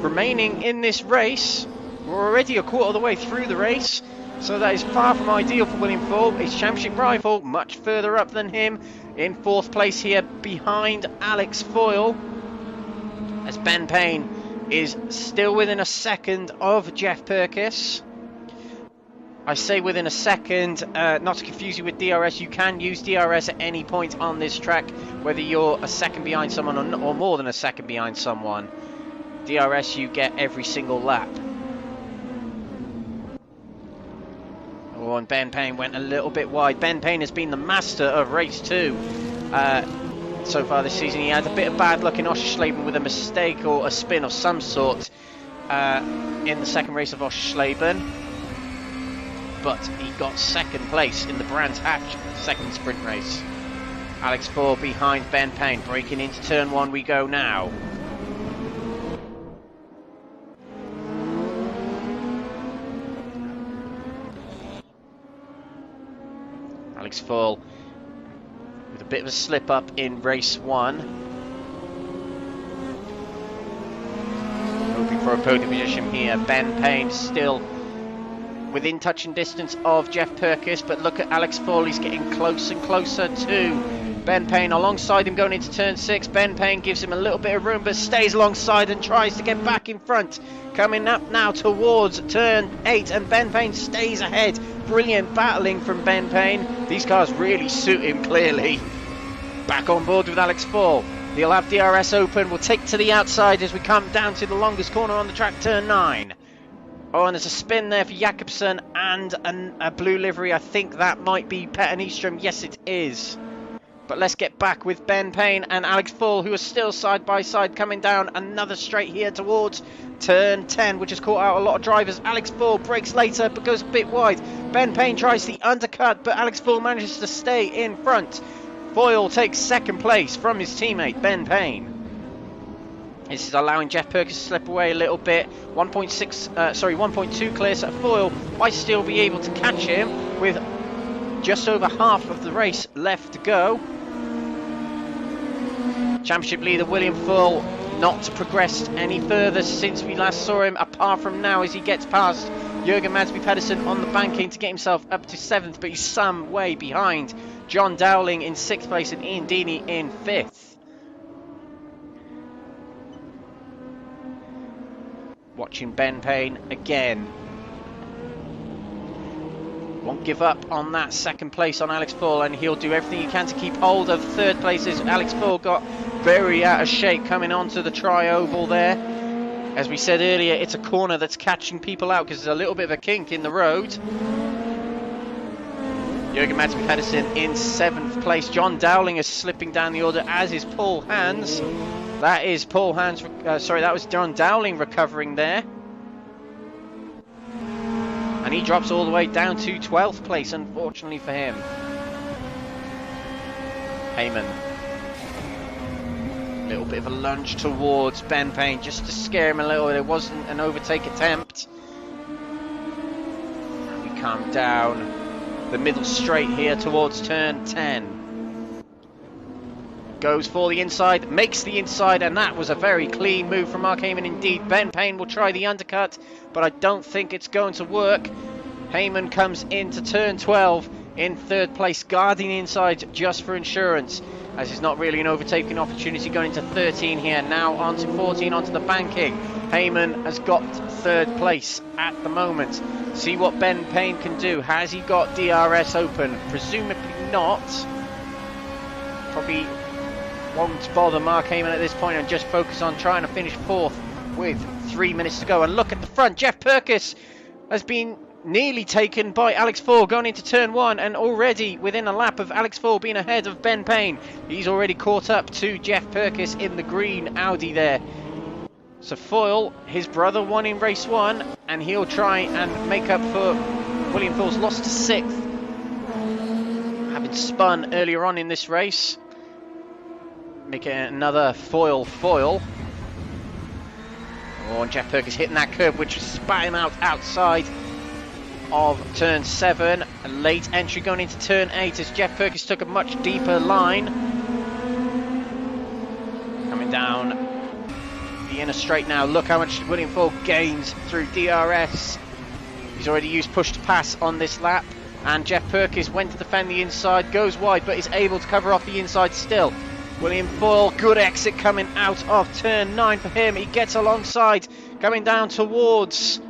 remaining in this race. We're already a quarter of the way through the race, so that is far from ideal for William Foyle. His championship rival much further up than him, in 4th place here behind Alex Foyle, as Ben Payne is still within a second of Geoff Purkiss. I say within a second, not to confuse you with DRS. You can use DRS at any point on this track, whether you're a second behind someone or more than a second behind someone. DRS you get every single lap. Oh, and Ben Payne went a little bit wide. Ben Payne has been the master of race 2 so far this season. He had a bit of bad luck in Oschersleben with a mistake or a spin of some sort in the second race of Oschersleben. but he got second place in the Brands Hatch second sprint race. Alex Foyle behind Ben Payne, breaking into turn 1 we go now. Alex Foyle with a bit of a slip up in race 1. Hoping for a podium position here. Ben Payne still within touching distance of Geoff Purkiss, but look at Alex Foyle, he's getting closer and closer to Ben Payne. Alongside him going into turn 6, Ben Payne gives him a little bit of room but stays alongside and tries to get back in front. Coming up now towards turn 8 and Ben Payne stays ahead. Brilliant battling from Ben Payne. These cars really suit him clearly. Back on board with Alex Foyle. He'll have DRS open. We'll take to the outside as we come down to the longest corner on the track, turn 9. Oh, and there's a spin there for Jakobsen and a blue livery. I think that might be Petter Nyström. Yes, it is. But let's get back with Ben Payne and Alex Foyle, who are still side by side, coming down another straight here towards turn 10, which has caught out a lot of drivers. Alex Foyle breaks later but goes a bit wide. Ben Payne tries the undercut, but Alex Foyle manages to stay in front. Foyle takes second place from his teammate Ben Payne. This is allowing Geoff Purkiss to slip away a little bit. 1.2 clear, so Foyle might still be able to catch him with just over half of the race left to go. Championship leader William Foyle not progressed any further since we last saw him, apart from now as he gets past Jürgen Madsby Pedersen on the banking to get himself up to 7th, but he's some way behind Jon Dowling in 6th place and Ian Deeney in 5th. Watching Ben Payne again. Won't give up on that second place on Alex Foyle, and he'll do everything he can to keep hold of third places. Alex Foyle got very out of shape coming onto the tri-oval there. As we said earlier, it's a corner that's catching people out because there's a little bit of a kink in the road. Jürgen Madsby Pedersen in 7th place. Jon Dowling is slipping down the order, as is Paul Hans. That is Paul Hans, that was Jon Dowling recovering there. And he drops all the way down to 12th place, unfortunately for him. Hayman. A little bit of a lunge towards Ben Payne just to scare him a little. There wasn't an overtake attempt. And we come down the middle straight here towards turn 10. Goes for the inside, makes the inside, and that was a very clean move from Mark Hayman indeed. Ben Payne will try the undercut, but I don't think it's going to work. Hayman comes into turn 12 in 3rd place, guarding the inside just for insurance, as it's not really an overtaking opportunity. Going into 13 here, now onto 14, onto the banking. Hayman has got 3rd place at the moment. See what Ben Payne can do. Has he got DRS open? Presumably not. Probably won't bother Mark Hayman at this point and just focus on trying to finish 4th with 3 minutes to go. And look at the front. Geoff Purkiss has been nearly taken by Alex Foyle going into turn 1, and already within a lap of Alex Foyle being ahead of Ben Payne, he's already caught up to Geoff Purkiss in the green Audi there. So Foyle, his brother, won in race 1, and he'll try and make up for William Foyle's loss to 6th, having spun earlier on in this race. Making another Foyle. Oh, and Geoff Purkiss hitting that curb, which spat him out outside of turn 7. A late entry going into turn 8 as Geoff Purkiss took a much deeper line. Coming down the inner straight now. Look how much William Foyle gains through DRS. He's already used push to pass on this lap. And Geoff Purkiss went to defend the inside, goes wide, but is able to cover off the inside still. William Foyle, good exit coming out of turn 9 for him. He gets alongside, coming down towards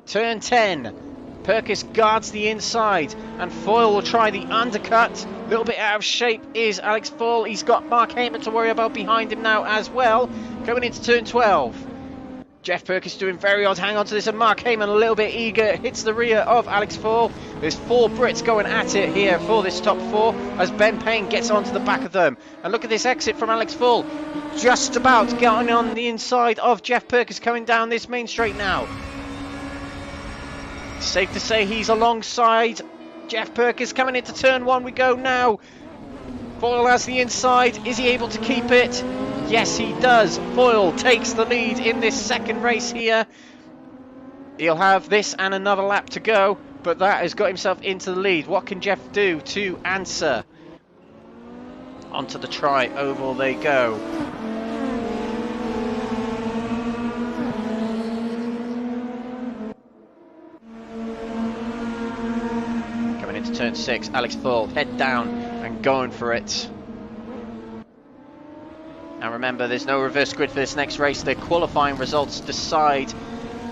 turn 10. Purkiss guards the inside, and Foyle will try the undercut. A little bit out of shape is Alex Foyle. He's got Mark Hayman to worry about behind him now as well. Coming into turn 12. Geoff Purkiss doing very odd. Hang on to this, and Mark Hayman a little bit eager. Hits the rear of Alex Foyle. There's 4 Brits going at it here for this top 4 as Ben Payne gets onto the back of them. And look at this exit from Alex Foyle. Just about getting on the inside of Geoff Purkiss coming down this main straight now. Safe to say he's alongside Geoff Purkiss. Coming into turn 1 we go now. Foyle has the inside. Is he able to keep it? Yes, he does. Foyle takes the lead in this second race here. He'll have this and another lap to go, but that has got himself into the lead. What can Geoff do to answer? Onto the tri-oval they go. Coming into turn 6, Alex Foyle, head down and going for it. And remember, there's no reverse grid for this next race. The qualifying results decide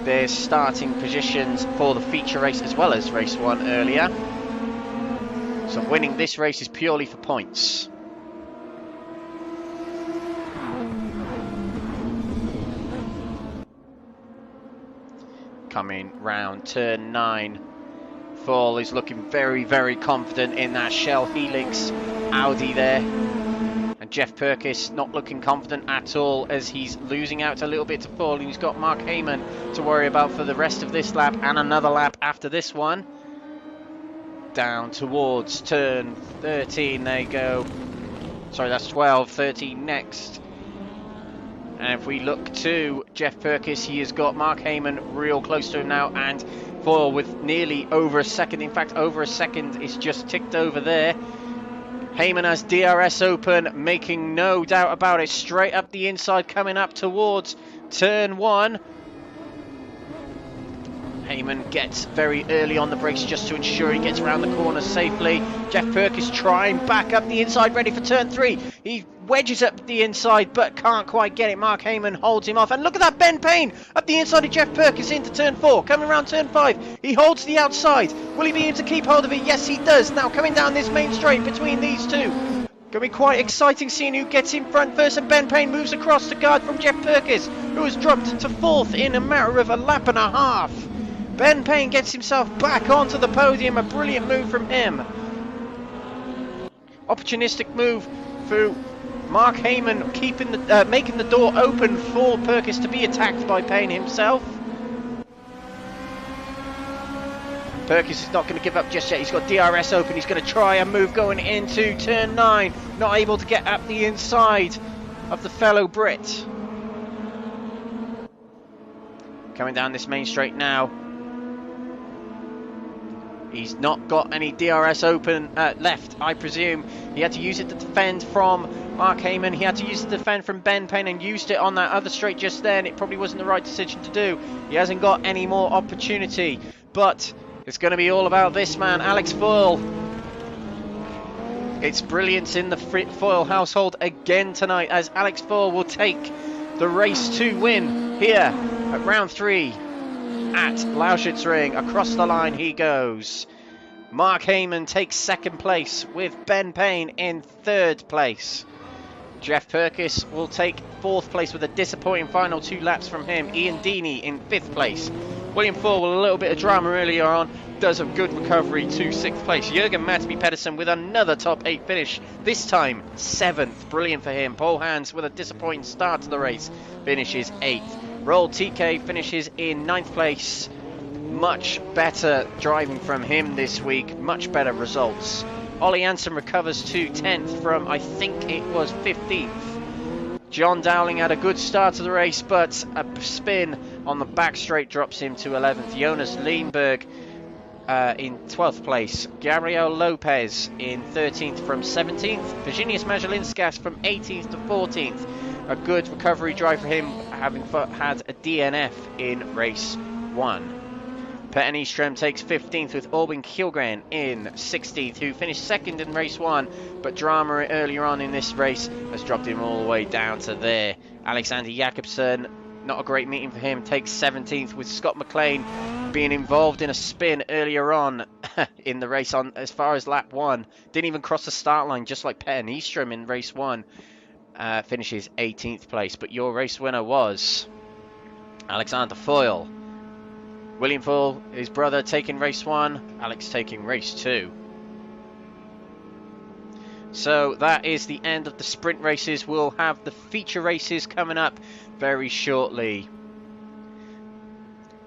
their starting positions for the feature race as well as race 1 earlier. So winning this race is purely for points. Coming round turn 9, Foyle is looking very, very confident in that Shell Helix Audi there. And Geoff Purkiss not looking confident at all as he's losing out a little bit to Foyle. He's got Mark Hayman to worry about for the rest of this lap and another lap after this one. Down towards turn 13 they go. Sorry, that's 12, 13 next. And if we look to Geoff Purkiss, he has got Mark Hayman real close to him now, and Foyle with nearly over a second. In fact, over a second is just ticked over there. Hayman has DRS open, making no doubt about it. Straight up the inside, coming up towards turn 1. Hayman gets very early on the brakes just to ensure he gets around the corner safely. Geoff Purkiss trying back up the inside, ready for turn 3. He wedges up the inside, but can't quite get it. Mark Hayman holds him off. And look at that, Ben Payne up the inside of Geoff Purkiss into turn 4. Coming around turn 5, he holds the outside. Will he be able to keep hold of it? Yes, he does. Now coming down this main straight between these two. Going to be quite exciting seeing who gets in front first. And Ben Payne moves across to guard from Geoff Purkiss, who has dropped to 4th in a matter of a lap and a half. Ben Payne gets himself back onto the podium. A brilliant move from him. Opportunistic move through Mark Hayman, keeping the making the door open for Purkiss to be attacked by Payne himself. Purkiss is not going to give up just yet. He's got DRS open. He's going to try a move going into turn 9. Not able to get up the inside of the fellow Brit. Coming down this main straight now. He's not got any DRS open left, I presume. He had to use it to defend from Mark Hayman. He had to use it to defend from Ben Payne and used it on that other straight just then. It probably wasn't the right decision to do. He hasn't got any more opportunity. But it's going to be all about this man, Alex Foyle. It's brilliance in the Foyle household again tonight as Alex Foyle will take the race 2 win here at round 3. At Lausitzring, across the line he goes. Mark Hayman takes 2nd place with Ben Payne in 3rd place. Geoff Purkiss will take 4th place with a disappointing final 2 laps from him. Ian Deeney in 5th place. William Foyle with a little bit of drama earlier on does a good recovery to 6th place. Jürgen Matby Pedersen with another top 8 finish, this time 7th. Brilliant for him. Paul Hans with a disappointing start to the race finishes 8th. Roll TK finishes in 9th place. Much better driving from him this week. Much better results. Ollie Hansen recovers to 10th from, I think it was 15th. Jon Dowling had a good start to the race, but a spin on the back straight drops him to 11th. Jonas Leenberg in 12th place. Gabriel Lopez in 13th from 17th. Virginius Majalinskas from 18th to 14th. A good recovery drive for him, having had a DNF in race 1. Petter Nyström takes 15th with Albin Kjellgren in 16th, who finished 2nd in race 1, but drama earlier on in this race has dropped him all the way down to there. Alexander Jakobsen, not a great meeting for him, takes 17th with Scott McLean being involved in a spin earlier on in the race on as far as lap 1. Didn't even cross the start line, just like Petter Nyström in race 1. Finishes 18th place, but your race winner was Alexander Foyle. William Foyle, his brother, taking race 1, Alex taking race 2. So that is the end of the sprint races. We'll have the feature races coming up very shortly.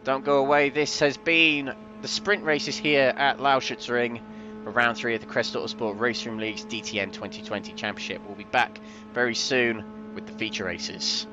Don't go away. This has been the sprint races here at Lausitzring for round 3 of the Crest Autosport Raceroom League's DTM 2020 Championship. We'll be back very soon with the feature races.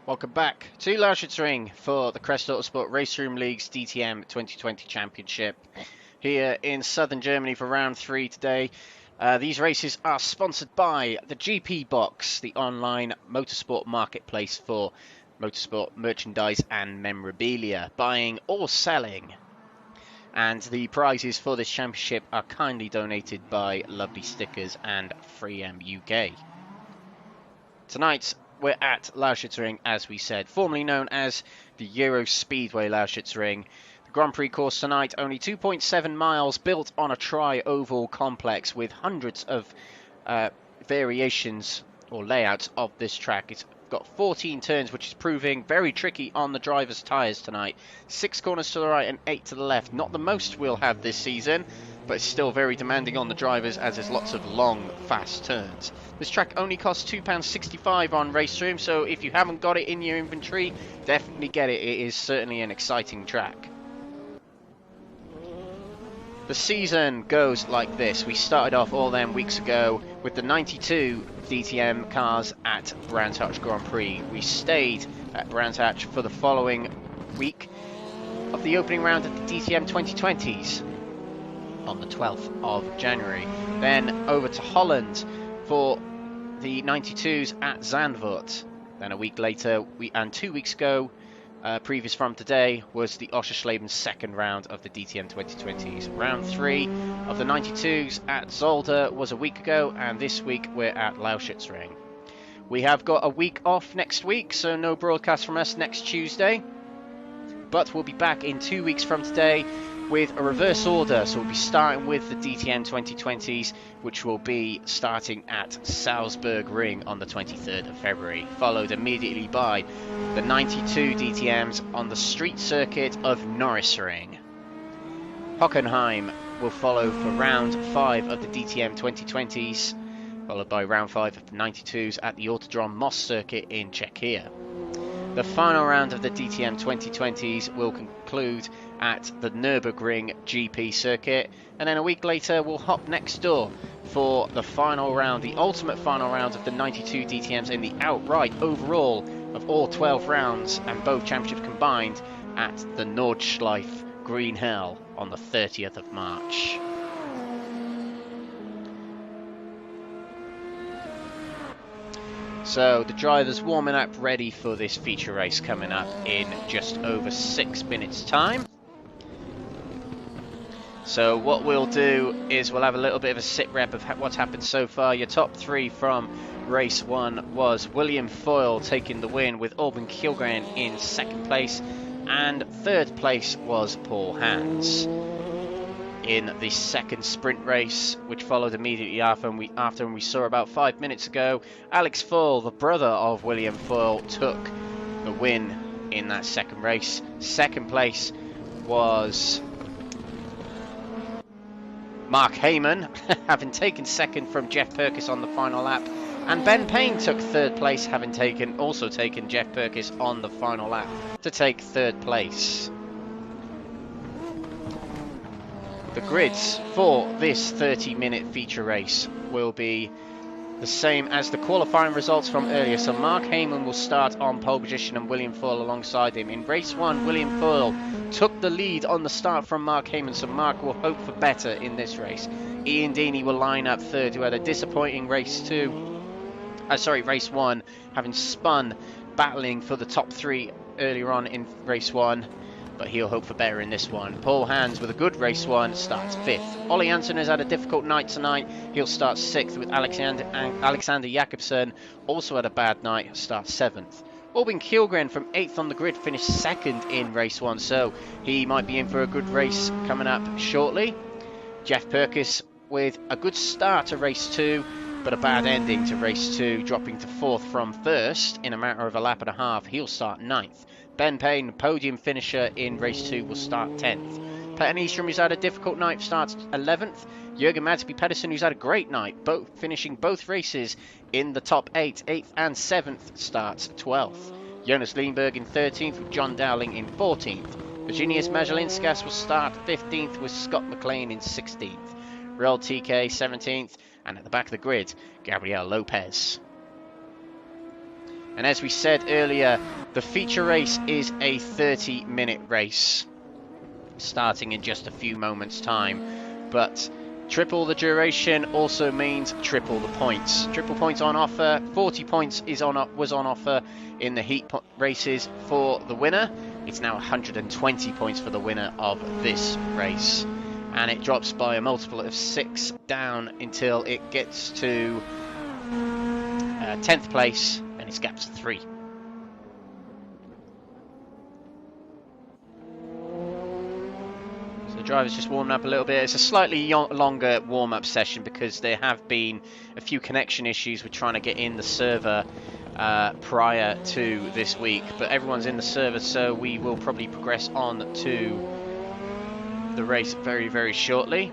Welcome back to Lausitzring for the Crest Autosport Raceroom League's DTM 2020 Championship here in southern Germany for round 3 today. These races are sponsored by the GP Box, the online motorsport marketplace for motorsport merchandise and memorabilia, buying or selling. And the prizes for this championship are kindly donated by Lovely Stickers and Freem UK. Tonight, we're at Lausitzring, as we said, formerly known as the Euro Speedway Lausitzring. The Grand Prix course tonight, only 2.7 miles, built on a tri-oval complex with hundreds of variations or layouts of this track. It's got 14 turns, which is proving very tricky on the driver's tyres tonight. 6 corners to the right and 8 to the left. Not the most we'll have this season, but it's still very demanding on the drivers as there's lots of long, fast turns. This track only costs £2.65 on Raceroom, so if you haven't got it in your inventory, definitely get it. It is certainly an exciting track. The season goes like this. We started off all them weeks ago with the 92 DTM cars at Brands Hatch Grand Prix. We stayed at Brands Hatch for the following week of the opening round of the DTM 2020s on the 12th of January. Then over to Holland for the 92s at Zandvoort. Then a week later, and 2 weeks ago, previous from today, was the Oschersleben second round of the DTM 2020s. Round 3 of the 92s at Zolder was a week ago, and this week we're at Lausitzring. We have got a week off next week, so no broadcast from us next Tuesday. But we'll be back in 2 weeks from today with a reverse order. So we'll be starting with the DTM 2020s, which will be starting at Salzburg Ring on the 23rd of February, followed immediately by the 92 DTMs on the street circuit of Raceroom. Hockenheim will follow for round 5 of the DTM 2020s, followed by round 5 of the 92s at the Autodrom Most circuit in Czechia. The final round of the DTM 2020s will conclude at the Nürburgring GP circuit, and then a week later we'll hop next door for the final round, the ultimate final round of the 92 DTMs in the outright overall of all 12 rounds and both championships combined at the Nordschleife Green Hell on the 30th of March. So the drivers warming up ready for this feature race coming up in just over 6 minutes time. So what we'll do is we'll have a little bit of a sit rep of what's happened so far. Your top 3 from race 1 was William Foyle taking the win, with Auburn Kilgren in 2nd place, and 3rd place was Paul Hans. In the 2nd sprint race, which followed immediately after, and we saw about 5 minutes ago, Alex Foyle, the brother of William Foyle, took the win in that 2nd race. 2nd place was Mark Hayman, having taken 2nd from Geoff Purkiss on the final lap, and Ben Payne took 3rd place, having also taken Geoff Purkiss on the final lap to take 3rd place. The grids for this 30-minute feature race will be the same as the qualifying results from earlier. So Mark Hayman will start on pole position and William Foyle alongside him. In race 1, William Foyle took the lead on the start from Mark Hayman, so Mark will hope for better in this race. Ian Deeney will line up 3rd, who had a disappointing race 1, having spun battling for the top 3 earlier on in race 1. But he'll hope for better in this one. Paul Hans, with a good race 1, starts 5th. Ollie Hansen has had a difficult night tonight. He'll start 6th, with Alexander Jakobsen also had a bad night, starts 7th. Auburn Kilgren from 8th on the grid finished 2nd in race 1, so he might be in for a good race coming up shortly. Geoff Purkiss with a good start to race 2, but a bad ending to race 2, dropping to 4th from 1st in a matter of a lap and a half. He'll start 9th. Ben Payne, podium finisher in race 2, will start 10th. Petter Nyström, who's had a difficult night, starts 11th. Jürgen Madsby Pedersen, who's had a great night, finishing both races in the top 8, 8th and 7th, starts 12th. Jonas Lindberg in 13th, with Jon Dowling in 14th. Virginius Majalinskas will start 15th, with Scott McLean in 16th. Real TK 17th, and at the back of the grid, Gabriel Lopez. And as we said earlier, the feature race is a 30-minute race, starting in just a few moments' time. But triple the duration also means triple the points. Triple points on offer. 40 points was on offer in the heat races for the winner. It's now 120 points for the winner of this race. And it drops by a multiple of 6 down until it gets to 10th place. And its gap's 3. So the drivers just warming up a little bit. It's a slightly longer warm-up session because there have been a few connection issues with trying to get in the server prior to this week. But everyone's in the server, so we will probably progress on to the race very, very shortly.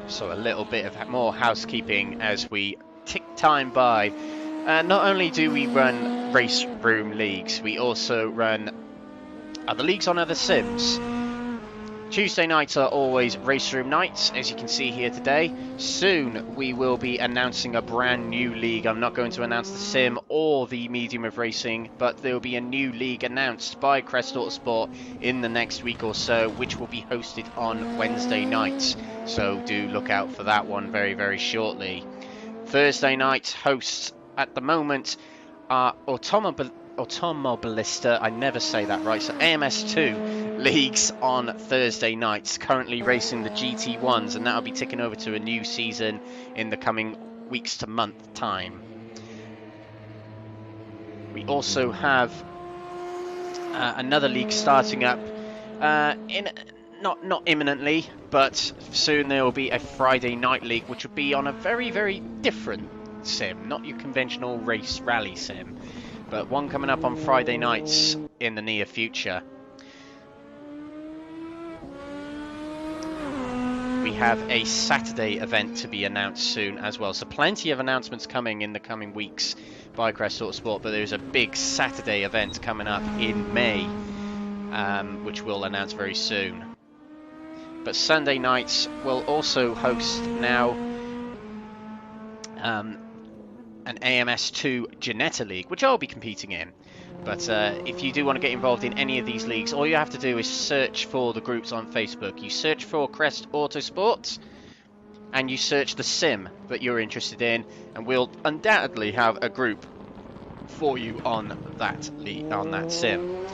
So a little bit of more housekeeping as we tick time by. Not only do we run race room leagues, we also run are the leagues on other sims. Tuesday nights are always Raceroom nights, as you can see here today. Soon we will be announcing a brand new league. I'm not going to announce the sim or the medium of racing, but there will be a new league announced by Crest Autosport in the next week or so, which will be hosted on Wednesday nights. So do look out for that one very, very shortly. Thursday night hosts at the moment are Automobilista, I never say that right, so AMS2 leagues on Thursday nights, currently racing the GT1s, and that'll be ticking over to a new season in the coming weeks to month time. We also have another league starting up not imminently, but soon there will be a Friday night league, which will be on a very, very different sim, not your conventional race rally sim, but one coming up on Friday nights in the near future. We have a Saturday event to be announced soon as well, so plenty of announcements coming in the coming weeks by Crest Autosport, but there's a big Saturday event coming up in May, which we'll announce very soon. But Sunday nights will also host now an AMS2 Ginetta League, which I'll be competing in. But if you do want to get involved in any of these leagues, all you have to do is search for the groups on Facebook. You search for Crest Autosport, and you search the sim that you're interested in, and we'll undoubtedly have a group for you on that sim.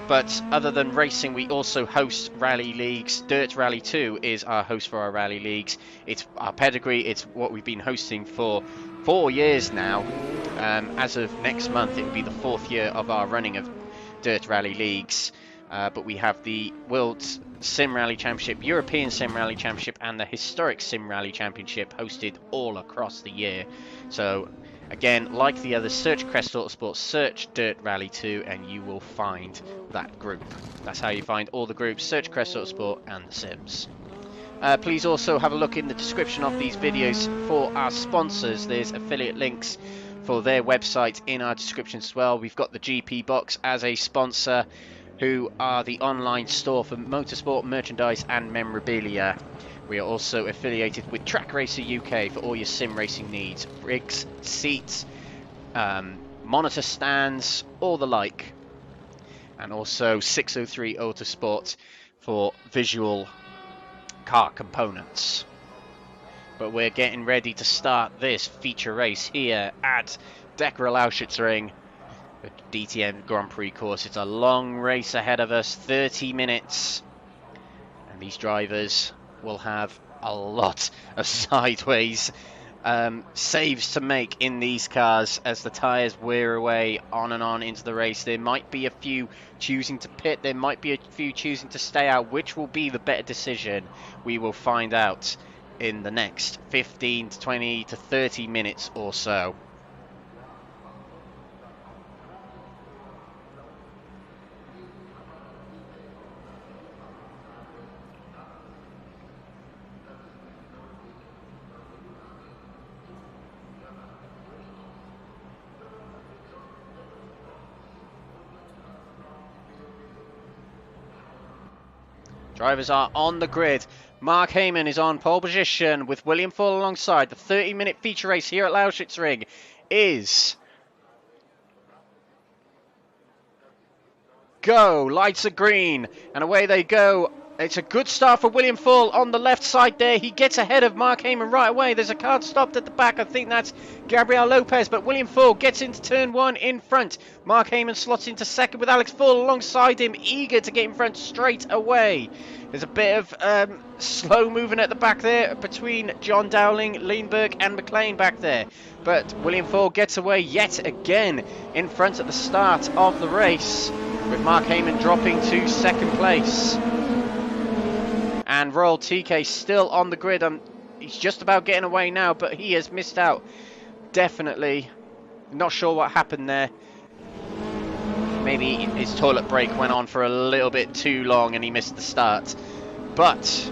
But other than racing, we also host rally leagues. Dirt Rally 2 is our host for our rally leagues. It's our pedigree. It's what we've been hosting for 4 years now. As of next month, it will be the 4th year of our running of Dirt Rally leagues. But we have the World Sim Rally Championship, European Sim Rally Championship, and the Historic Sim Rally Championship hosted all across the year. So again, like the others, search Crest Autosport, search Dirt Rally 2, and you will find that group. That's how you find all the groups. Search Crest Autosport and the Sims. Please also have a look in the description of these videos for our sponsors. There's affiliate links for their website in our description as well. We've got the GP Box as a sponsor, who are the online store for motorsport merchandise and memorabilia. We are also affiliated with Track Racer UK for all your sim racing needs, rigs, seats, monitor stands, all the like, and also 603 Autosport for visual car components. But we're getting ready to start this feature race here at DEKRA Lausitzring, the DTM Grand Prix course. It's a long race ahead of us, 30 minutes, and these drivers will have a lot of sideways saves to make in these cars as the tyres wear away on and on into the race. There might be a few choosing to pit, there might be a few choosing to stay out. Which will be the better decision? We will find out in the next 15 to 20 to 30 minutes or so. Drivers are on the grid. Mark Hayman is on pole position with William Foyle alongside. The 30-minute feature race here at Lausitzring is go. Lights are green and away they go. It's a good start for William Foyle on the left side there. He gets ahead of Mark Hayman right away. There's a car stopped at the back. I think that's Gabriel Lopez, but William Foyle gets into turn one in front. Mark Hayman slots into second with Alex Foyle alongside him, eager to get in front straight away. There's a bit of slow moving at the back there between Jon Dowling, Lindbergh and McLean back there. But William Foyle gets away yet again in front at the start of the race, with Mark Hayman dropping to second place. And Royal TK still on the grid. He's just about getting away now, but he has missed out. Definitely. Not sure what happened there. Maybe his toilet break went on for a little bit too long and he missed the start. But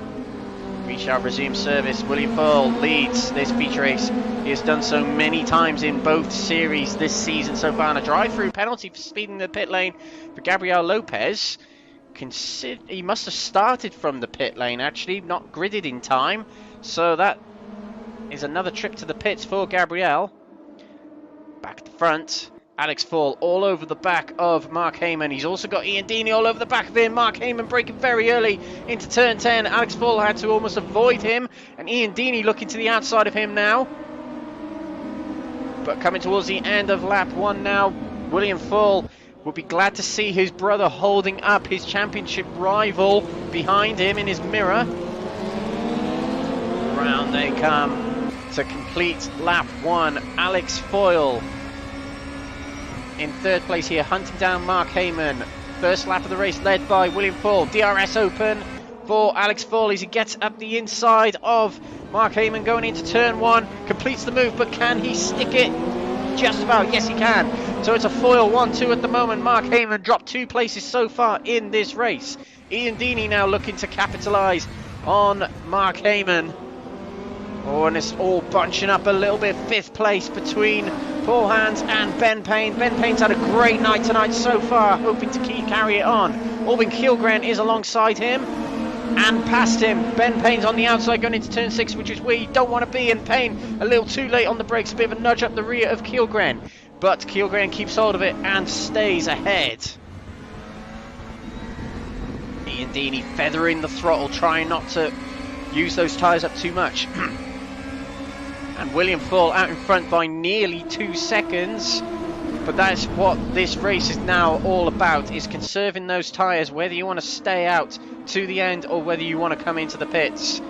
we shall resume service. William Foyle leads this feature race. He has done so many times in both series this season so far. And a drive-through penalty for speeding the pit lane for Gabriel Lopez. he must have started from the pit lane, actually, not gridded in time. So that is another trip to the pits for Gabriel. Back at the front, Alex Foyle all over the back of Mark Hayman. He's also got Ian Deeney all over the back of him. Mark Hayman breaking very early into turn 10. Alex Foyle had to almost avoid him, and Ian Deeney looking to the outside of him now. But coming towards the end of lap 1 now, William Foyle will be glad to see his brother holding up his championship rival behind him in his mirror. Round they come to complete lap 1. Alex Foyle in third place here, hunting down Mark Hayman. First lap of the race led by William Foyle. DRS open for Alex Foyle as he gets up the inside of Mark Hayman going into turn 1. Completes the move, but can he stick it? Just about, yes he can. So it's a Foyle 1-2 at the moment. Mark Hayman dropped 2 places so far in this race. Ian Deeney now looking to capitalise on Mark Hayman. Oh, and it's all bunching up a little bit. 5th place between Paul Hans and Ben Payne. Ben Payne's had a great night tonight so far, hoping to carry it on. Albin Kielgren is alongside him and past him. Ben Payne's on the outside going into turn 6, which is where you don't want to be, and Payne a little too late on the brakes, a bit of a nudge up the rear of Kielgren. But Kielgren keeps hold of it and stays ahead. Ian Deeney feathering the throttle, trying not to use those tyres up too much. And William Foyle out in front by nearly 2 seconds. But that's what this race is now all about, is conserving those tyres, whether you want to stay out to the end or whether you want to come into the pits.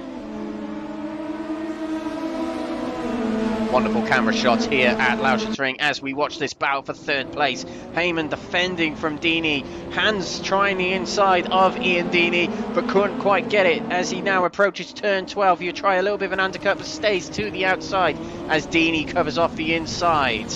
Wonderful camera shots here at Lausitzring as we watch this battle for 3rd place. Hayman defending from Deeney. Hans trying the inside of Ian Deeney, but couldn't quite get it as he now approaches turn 12. He'll try a little bit of an undercut, but stays to the outside as Deeney covers off the inside.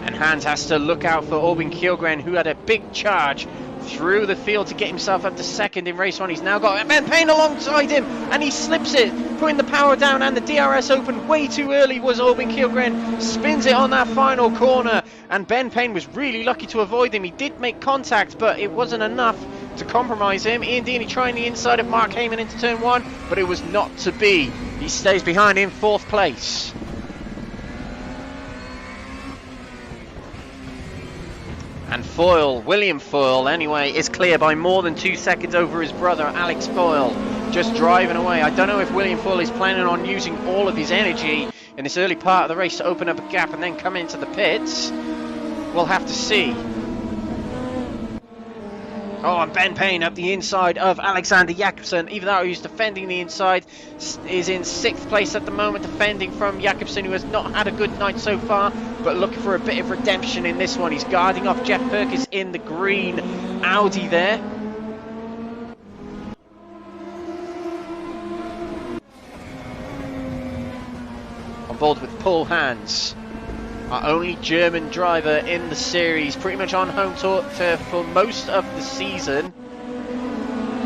And Hans has to look out for Albin Kielgren, who had a big charge through the field to get himself up to 2nd in race 1. He's now got Ben Payne alongside him, and he slips it, putting the power down, and the DRS open way too early was Albin Kielgren. Spins it on that final corner, and Ben Payne was really lucky to avoid him. He did make contact, but it wasn't enough to compromise him. Ian Deeney trying the inside of Mark Hayman into turn 1, but it was not to be. He stays behind in 4th place. And Foyle, William Foyle anyway, is clear by more than 2 seconds over his brother Alex Foyle, just driving away. I don't know if William Foyle is planning on using all of his energy in this early part of the race to open up a gap and then come into the pits. We'll have to see. Oh, and Ben Payne up the inside of Alexander Jakobsen, even though he's defending the inside, is in 6th place at the moment, defending from Jakobsen, who has not had a good night so far, but looking for a bit of redemption in this one. He's guarding off Geoff Purkiss in the green Audi there. On board with Paul Hans, our only German driver in the series, pretty much on home turf for most of the season,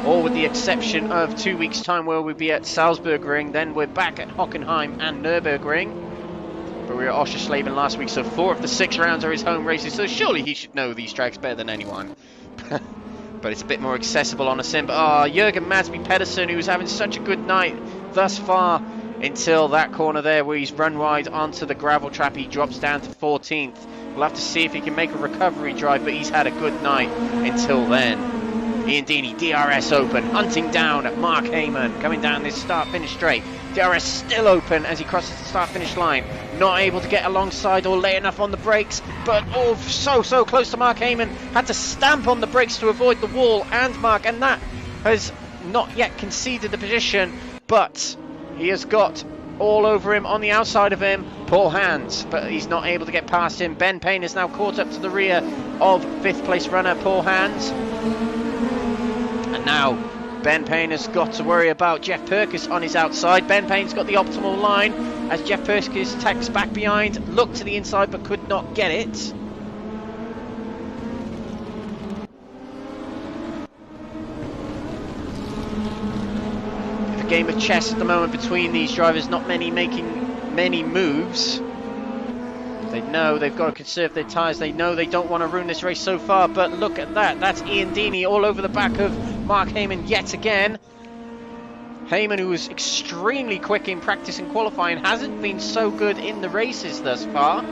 all with the exception of 2 weeks' time where we'll be at Salzburgring, then we're back at Hockenheim and Nürburgring. But we were at Oschersleben last week, so 4 of the 6 rounds are his home races, so surely he should know these tracks better than anyone. But it's a bit more accessible on a sim. But Jürgen Madsby Pedersen, who's having such a good night thus far, until that corner there where he's run wide onto the gravel trap, he drops down to 14th. We'll have to see if he can make a recovery drive, but he's had a good night until then. Ian Deeney, DRS open, hunting down at Mark Hayman, coming down this start-finish straight. DRS still open as he crosses the start-finish line. Not able to get alongside or lay enough on the brakes, but oh, so close to Mark Hayman. Had to stamp on the brakes to avoid the wall and Mark, and that has not yet conceded the position, but he has got all over him on the outside of him, Paul Hans, but he's not able to get past him. Ben Payne is now caught up to the rear of 5th place runner Paul Hans. And now Ben Payne has got to worry about Geoff Purkiss on his outside. Ben Payne's got the optimal line as Geoff Purkiss tacks back behind, looked to the inside but could not get it. A game of chess at the moment between these drivers, not many making many moves. They know they've got to conserve their tyres. They know they don't want to ruin this race so far, but look at that. That's Ian Deeney all over the back of Mark Hayman yet again. Hayman, who was extremely quick in practice and qualifying, hasn't been so good in the races thus far.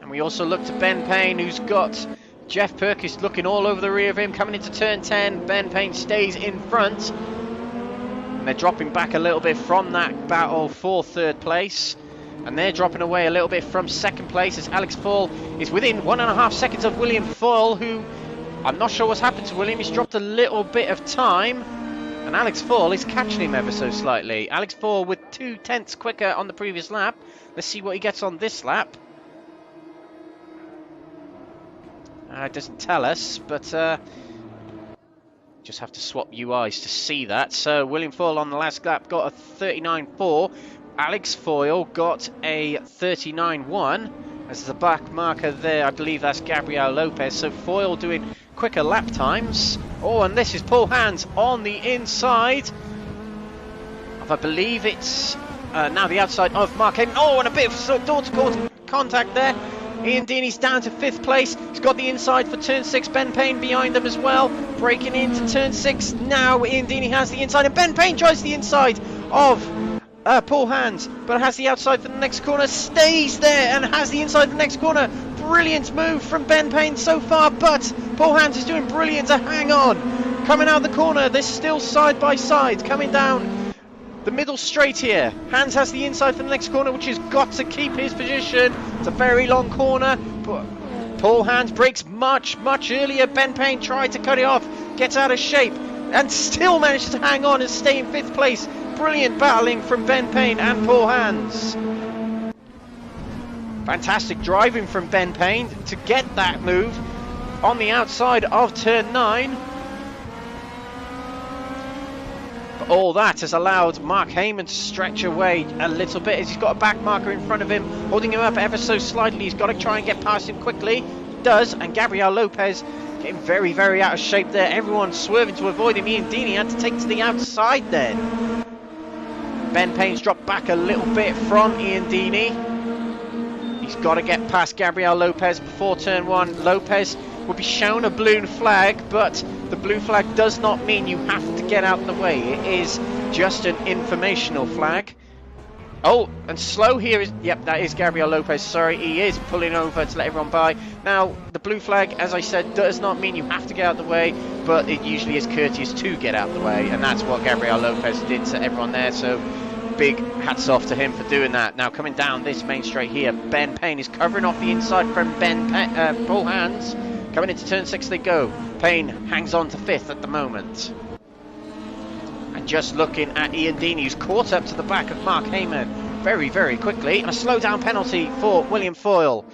And we also look to Ben Payne, who's got Geoff Purkiss looking all over the rear of him. Coming into turn 10, Ben Payne stays in front. And they're dropping back a little bit from that battle for third place. And they're dropping away a little bit from second place as Alex Foyle is within 1.5 seconds of William Foyle, who I'm not sure what's happened to William. He's dropped a little bit of time. And Alex Foyle is catching him ever so slightly. Alex Foyle with 0.2 quicker on the previous lap. Let's see what he gets on this lap. It doesn't tell us, but just have to swap UIs to see that. So William Foyle on the last lap got a 39.4. Alex Foyle got a 39.1. As the back marker there, I believe that's Gabriel Lopez. So Foyle doing quicker lap times. Oh, and this is Paul Hans on the inside of, I believe it's now the outside of Mark Hayman. Oh, and a bit of door-to-door contact there. Ian Deeney's down to 5th place. He's got the inside for turn 6. Ben Payne behind them as well. Breaking into turn 6. Now Ian Deeney has the inside, and Ben Payne tries the inside of Paul Hans, but has the outside for the next corner. Stays there and has the inside for the next corner. Brilliant move from Ben Payne so far, but Paul Hans is doing brilliant to hang on. Coming out of the corner, they're still side by side. Coming down the middle straight here. Hans has the inside for the next corner, which has got to keep his position. It's a very long corner, but Paul Hans brakes much earlier. Ben Payne tried to cut it off, gets out of shape, and still manages to hang on and stay in 5th place. Brilliant battling from Ben Payne and Paul Hans. Fantastic driving from Ben Payne to get that move on the outside of turn 9. All that has allowed Mark Hayman to stretch away a little bit as he's got a back marker in front of him, holding him up ever so slightly. He's got to try and get past him quickly. He does, and Gabriel Lopez getting very out of shape there. Everyone swerving to avoid him. Ian Deeney had to take to the outside then. Ben Payne's dropped back a little bit from Ian Deeney. He's got to get past Gabriel Lopez before turn 1. Lopez will be shown a blue flag, but the blue flag does not mean you have to get out of the way. It is just an informational flag. Oh, and slow here is, yep, that is Gabriel Lopez. Sorry, he is pulling over to let everyone by. Now, the blue flag, as I said, does not mean you have to get out of the way, but it usually is courteous to get out of the way, and that's what Gabriel Lopez did to everyone there. So big hats off to him for doing that. Now, coming down this main straight here, Ben Payne is covering off the inside from Paul Hans. Coming into turn 6 they go. Payne hangs on to 5th at the moment. And just looking at Ian Deeney, who's caught up to the back of Mark Hayman very quickly. And a slow down penalty for William Foyle.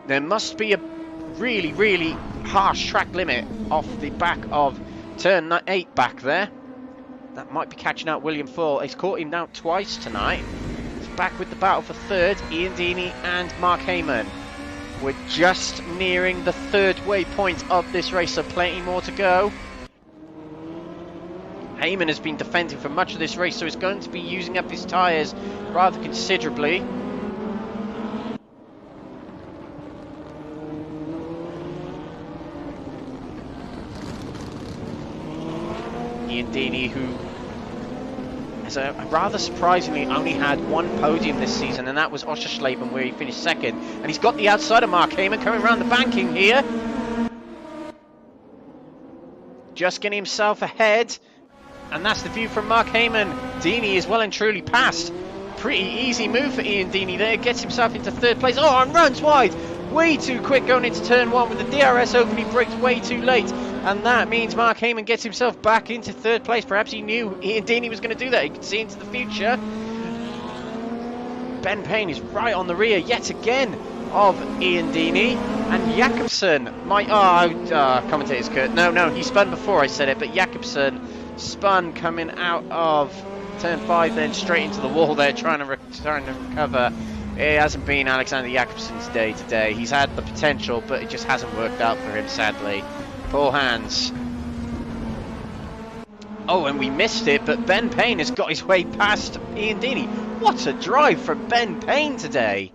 There must be a really harsh track limit off the back of turn 8 back there. That might be catching out William Foyle. He's caught him out twice tonight. He's back with the battle for 3rd, Ian Deeney and Mark Hayman. We're just nearing the 3rd waypoint of this race, so plenty more to go. Hayman has been defending for much of this race, so he's going to be using up his tyres rather considerably. Ian Deeney, who has rather surprisingly only had one podium this season, and that was Oschersleben, where he finished 2nd. And he's got the outside of Mark Hayman coming around the banking here. Just getting himself ahead. And that's the view from Mark Hayman. Deeney is well and truly passed. Pretty easy move for Ian Deeney there. Gets himself into 3rd place. Oh, and runs wide. Way too quick going into turn 1 with the DRS open. He brakes way too late. And that means Mark Hayman gets himself back into 3rd place. Perhaps he knew Ian Deeney was going to do that. He could see into the future. Ben Payne is right on the rear yet again of Ian Deeney. And Jakobsen, commentator's Kurt. No, he spun before I said it, but Jakobsen spun coming out of turn 5, then straight into the wall there, trying to recover. It hasn't been Alexander Jakobsen's day today. He's had the potential, but it just hasn't worked out for him, sadly. Paul Hans. Oh, and we missed it, but Ben Payne has got his way past Ian Deeney. What a drive from Ben Payne today.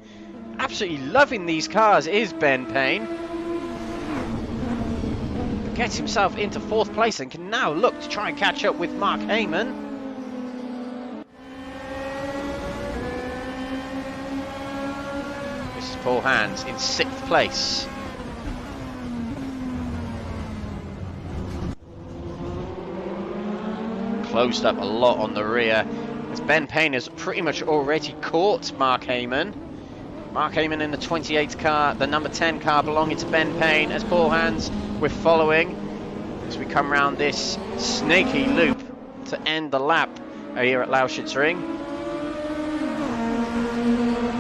Absolutely loving these cars is Ben Payne. Gets himself into 4th place and can now look to try and catch up with Mark Hayman. This is Paul Hans in 6th place. Closed up a lot on the rear, as Ben Payne has pretty much already caught Mark Hayman. Mark Hayman in the 28th car, the number 10 car belonging to Ben Payne, as Paul Hans we're following as we come round this snaky loop to end the lap here at Lausitzring.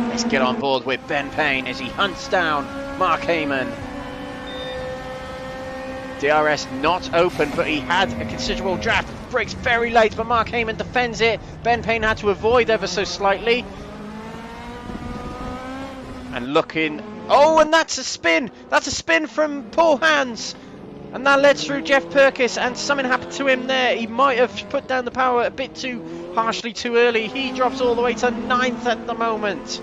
Let's get on board with Ben Payne as he hunts down Mark Hayman. DRS not open, but he had a considerable draft. Brakes very late, but Mark Hayman defends it. Ben Payne had to avoid ever so slightly. And looking... Oh, and that's a spin! That's a spin from Paul Hans! And that led through Geoff Purkiss, and something happened to him there. He might have put down the power a bit too harshly too early. He drops all the way to 9th at the moment.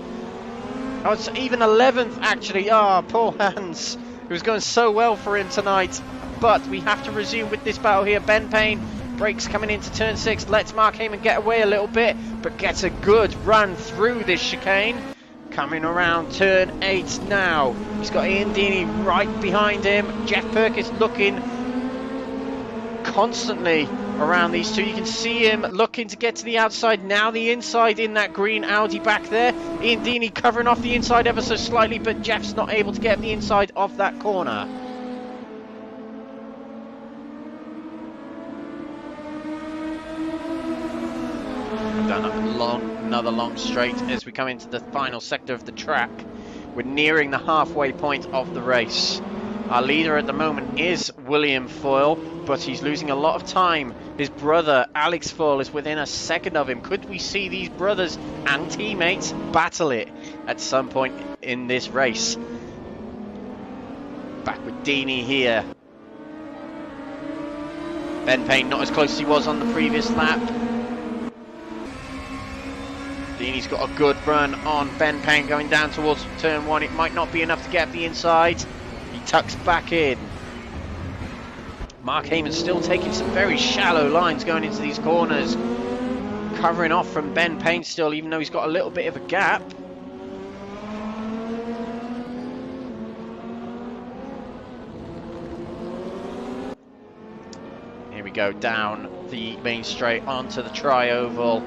Oh, it's even 11th, actually. Ah, Paul Hans. It was going so well for him tonight. But we have to resume with this battle here. Ben Payne brakes coming into turn 6. Lets Mark Hayman get away a little bit, but gets a good run through this chicane. Coming around turn 8 now. He's got Ian Deeney right behind him. Geoff Purkiss looking constantly around these two. You can see him looking to get to the outside. Now the inside in that green Audi back there. Ian Deeney covering off the inside ever so slightly, but Geoff's not able to get the inside of that corner. Done another long straight as we come into the final sector of the track. We're nearing the halfway point of the race. Our leader at the moment is William Foyle, but he's losing a lot of time. His brother Alex Foyle is within a second of him. Could we see these brothers and teammates battle it at some point in this race? Back with Deeney here. Ben Payne not as close as he was on the previous lap. Deeney's got a good run on Ben Payne going down towards turn 1. It might not be enough to get the inside. He tucks back in. Mark Hayman still taking some very shallow lines going into these corners. Covering off from Ben Payne still, even though he's got a little bit of a gap. Here we go, down the main straight onto the tri-oval.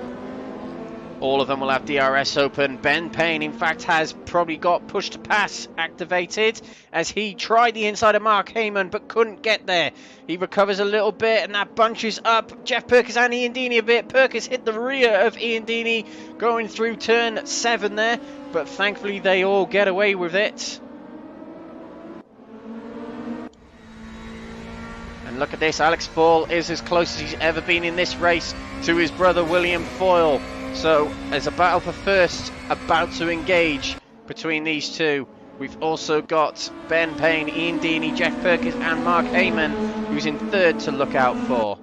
All of them will have DRS open. Ben Payne, in fact, has probably got push to pass activated as he tried the inside of Mark Hayman but couldn't get there. He recovers a little bit and that bunches up Geoff Purkiss and Ian Deeney a bit. Purkiss hit the rear of Ian Deeney going through turn 7 there, but thankfully they all get away with it. And look at this, Alex Foyle is as close as he's ever been in this race to his brother William Foyle. So, there's a battle for first about to engage between these two. We've also got Ben Payne, Ian Deeney, Geoff Purkiss and Mark Hayman, who's in 3rd to look out for.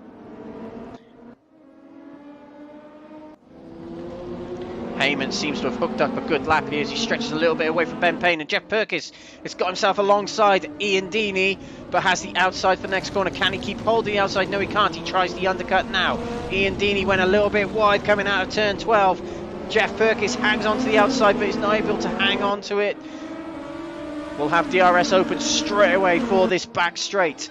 Hayman seems to have hooked up a good lap here as he stretches a little bit away from Ben Payne, and Geoff Purkiss has got himself alongside Ian Deeney, but has the outside for the next corner. Can he keep hold of the outside? No, he can't. He tries the undercut now. Ian Deeney went a little bit wide coming out of turn 12. Geoff Purkiss hangs on to the outside, but is not able to hang on to it. We'll have DRS open straight away for this back straight.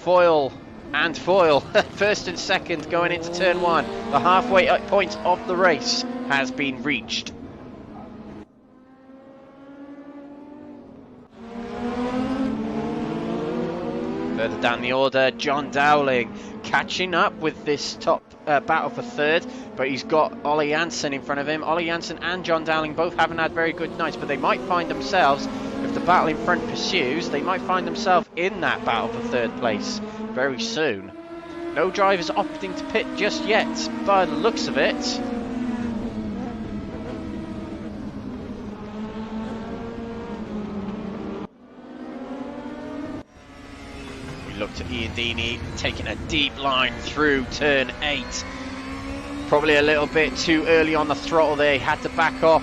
Foyle and Foyle, 1st and 2nd going into turn 1. The halfway point of the race has been reached. Further down the order, Jon Dowling catching up with this top battle for 3rd, but he's got Ollie Janssen in front of him. Ollie Janssen and Jon Dowling both haven't had very good nights, but they might find themselves, if the battle in front pursues, they might find themselves in that battle for 3rd place very soon. No drivers opting to pit just yet, by the looks of it. Look to Ian Deeney taking a deep line through turn 8. Probably a little bit too early on the throttle there. He had to back off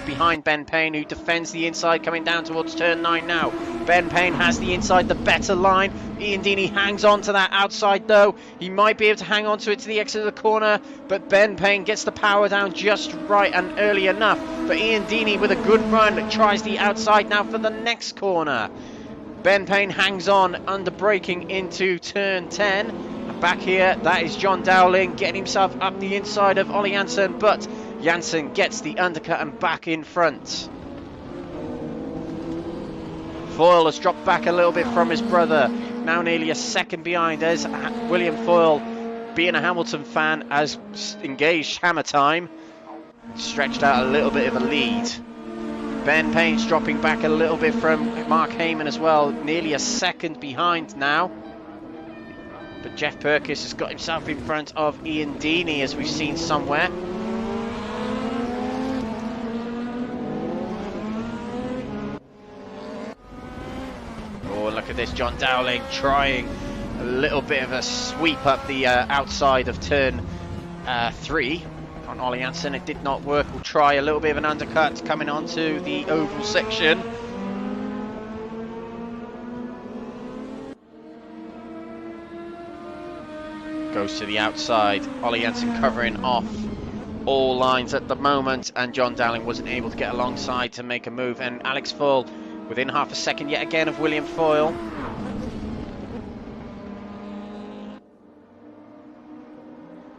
behind Ben Payne, who defends the inside coming down towards turn 9 now. Ben Payne has the inside, the better line. Ian Deeney hangs on to that outside though. He might be able to hang on to it to the exit of the corner, but Ben Payne gets the power down just right and early enough. But Ian Deeney with a good run tries the outside now for the next corner. Ben Payne hangs on under braking into turn 10. And back here, that is Jon Dowling getting himself up the inside of Ollie Jansen, but Jansen gets the undercut and back in front. Foyle has dropped back a little bit from his brother, now nearly a second behind, as William Foyle, being a Hamilton fan, has engaged hammer time, stretched out a little bit of a lead. Ben Payne's dropping back a little bit from Mark Hayman as well, nearly a second behind now. But Geoff Purkiss has got himself in front of Ian Deeney, as we've seen somewhere. Oh, look at this, Jon Dowling trying a little bit of a sweep up the outside of turn 3 on Ollie Jansen. It did not work. We'll try a little bit of an undercut coming onto the oval section. Goes to the outside. Ollie Jansen covering off all lines at the moment, and Jon Dowling wasn't able to get alongside to make a move. And Alex Foyle within half a second yet again of William Foyle.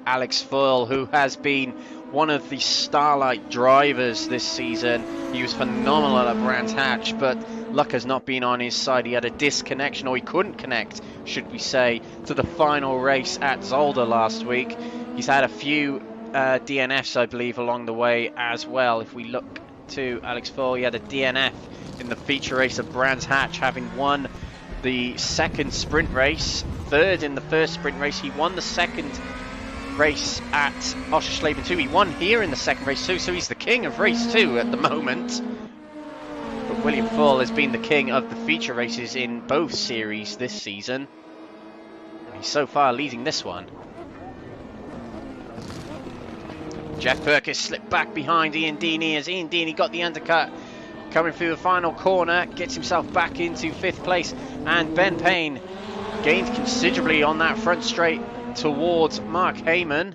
Alex Foyle, who has been one of the starlight drivers this season. He was phenomenal at Brands Hatch, but luck has not been on his side. He had a disconnection, or he couldn't connect, should we say, to the final race at Zolder last week. He's had a few DNFs, I believe, along the way as well. If we look to Alex Foyle, he had a DNF in the feature race of Brands Hatch, having won the second sprint race, third in the first sprint race. He won the second race at Oschersleben 2. He won here in the second race too, so he's the king of race 2 at the moment. But William Foyle has been the king of the feature races in both series this season. He's so far leading this one. Geoff Purkiss slipped back behind Ian Deeney as Ian Deeney got the undercut coming through the final corner, gets himself back into 5th place, and Ben Payne gained considerably on that front straight towards Mark Hayman.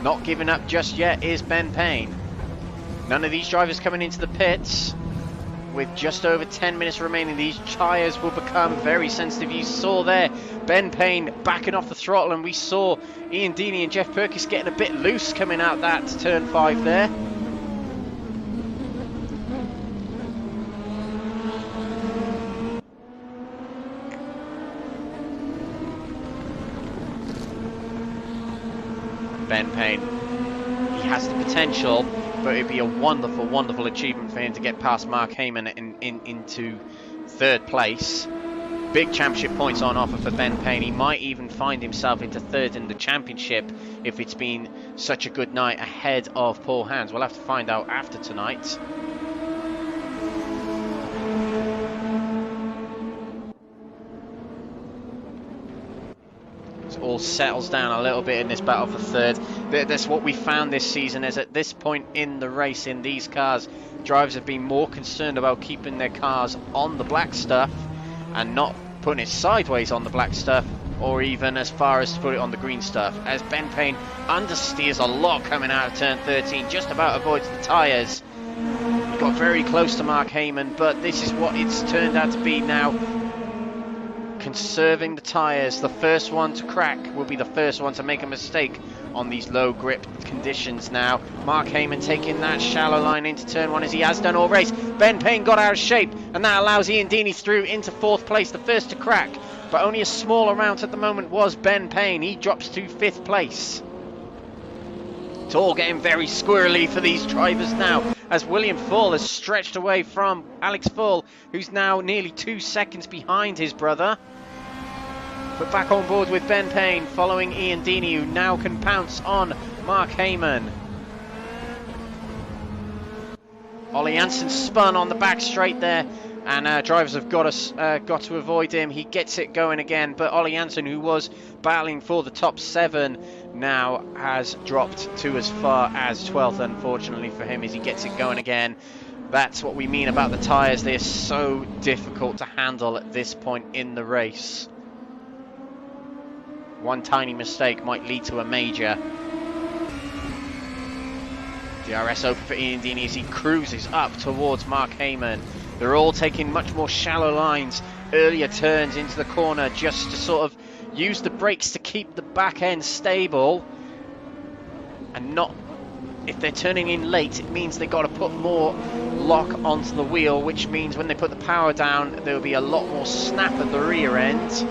Not giving up just yet is Ben Payne. None of these drivers coming into the pits. With just over 10 minutes remaining, these tyres will become very sensitive. You saw there Ben Payne backing off the throttle, and we saw Ian Deeney and Geoff Purkiss getting a bit loose coming out that turn 5 there. Ben Payne, he has the potential, but it'd be a wonderful, wonderful achievement for him to get past Mark Hayman into 3rd place. Big championship points on offer for Ben Payne. He might even find himself into 3rd in the championship if it's been such a good night ahead of Paul Hans. We'll have to find out after tonight. All settles down a little bit in this battle for 3rd. That's what we found this season, is at this point in the race in these cars, drivers have been more concerned about keeping their cars on the black stuff and not putting it sideways on the black stuff, or even as far as to put it on the green stuff, as Ben Payne understeers a lot coming out of turn 13, just about avoids the tyres. He got very close to Mark Hayman, but this is what it's turned out to be now. Conserving the tyres. The first one to crack will be the first one to make a mistake on these low grip conditions now. Mark Hayman taking that shallow line into turn 1 as he has done all race. Ben Payne got out of shape, and that allows Ian Deeney through into 4th place, the first to crack. But only a small amount at the moment was Ben Payne. He drops to 5th place. It's all getting very squirrely for these drivers now, as William Foyle has stretched away from Alex Foyle, who's now nearly 2 seconds behind his brother. But back on board with Ben Payne, following Ian Deeney, who now can pounce on Mark Hayman. Ollie Jansen spun on the back straight there, And drivers have got to avoid him. He gets it going again, but Ollie Jansen, who was battling for the top 7, now has dropped to as far as 12th, unfortunately for him, as he gets it going again. That's what we mean about the tyres. They're so difficult to handle at this point in the race. One tiny mistake might lead to a major. DRS open for Ian Deeney as he cruises up towards Mark Hayman. They're all taking much more shallow lines, earlier turns into the corner, just to sort of use the brakes to keep the back end stable. And not, if they're turning in late, it means they've got to put more lock onto the wheel, which means when they put the power down, there'll be a lot more snap at the rear end. So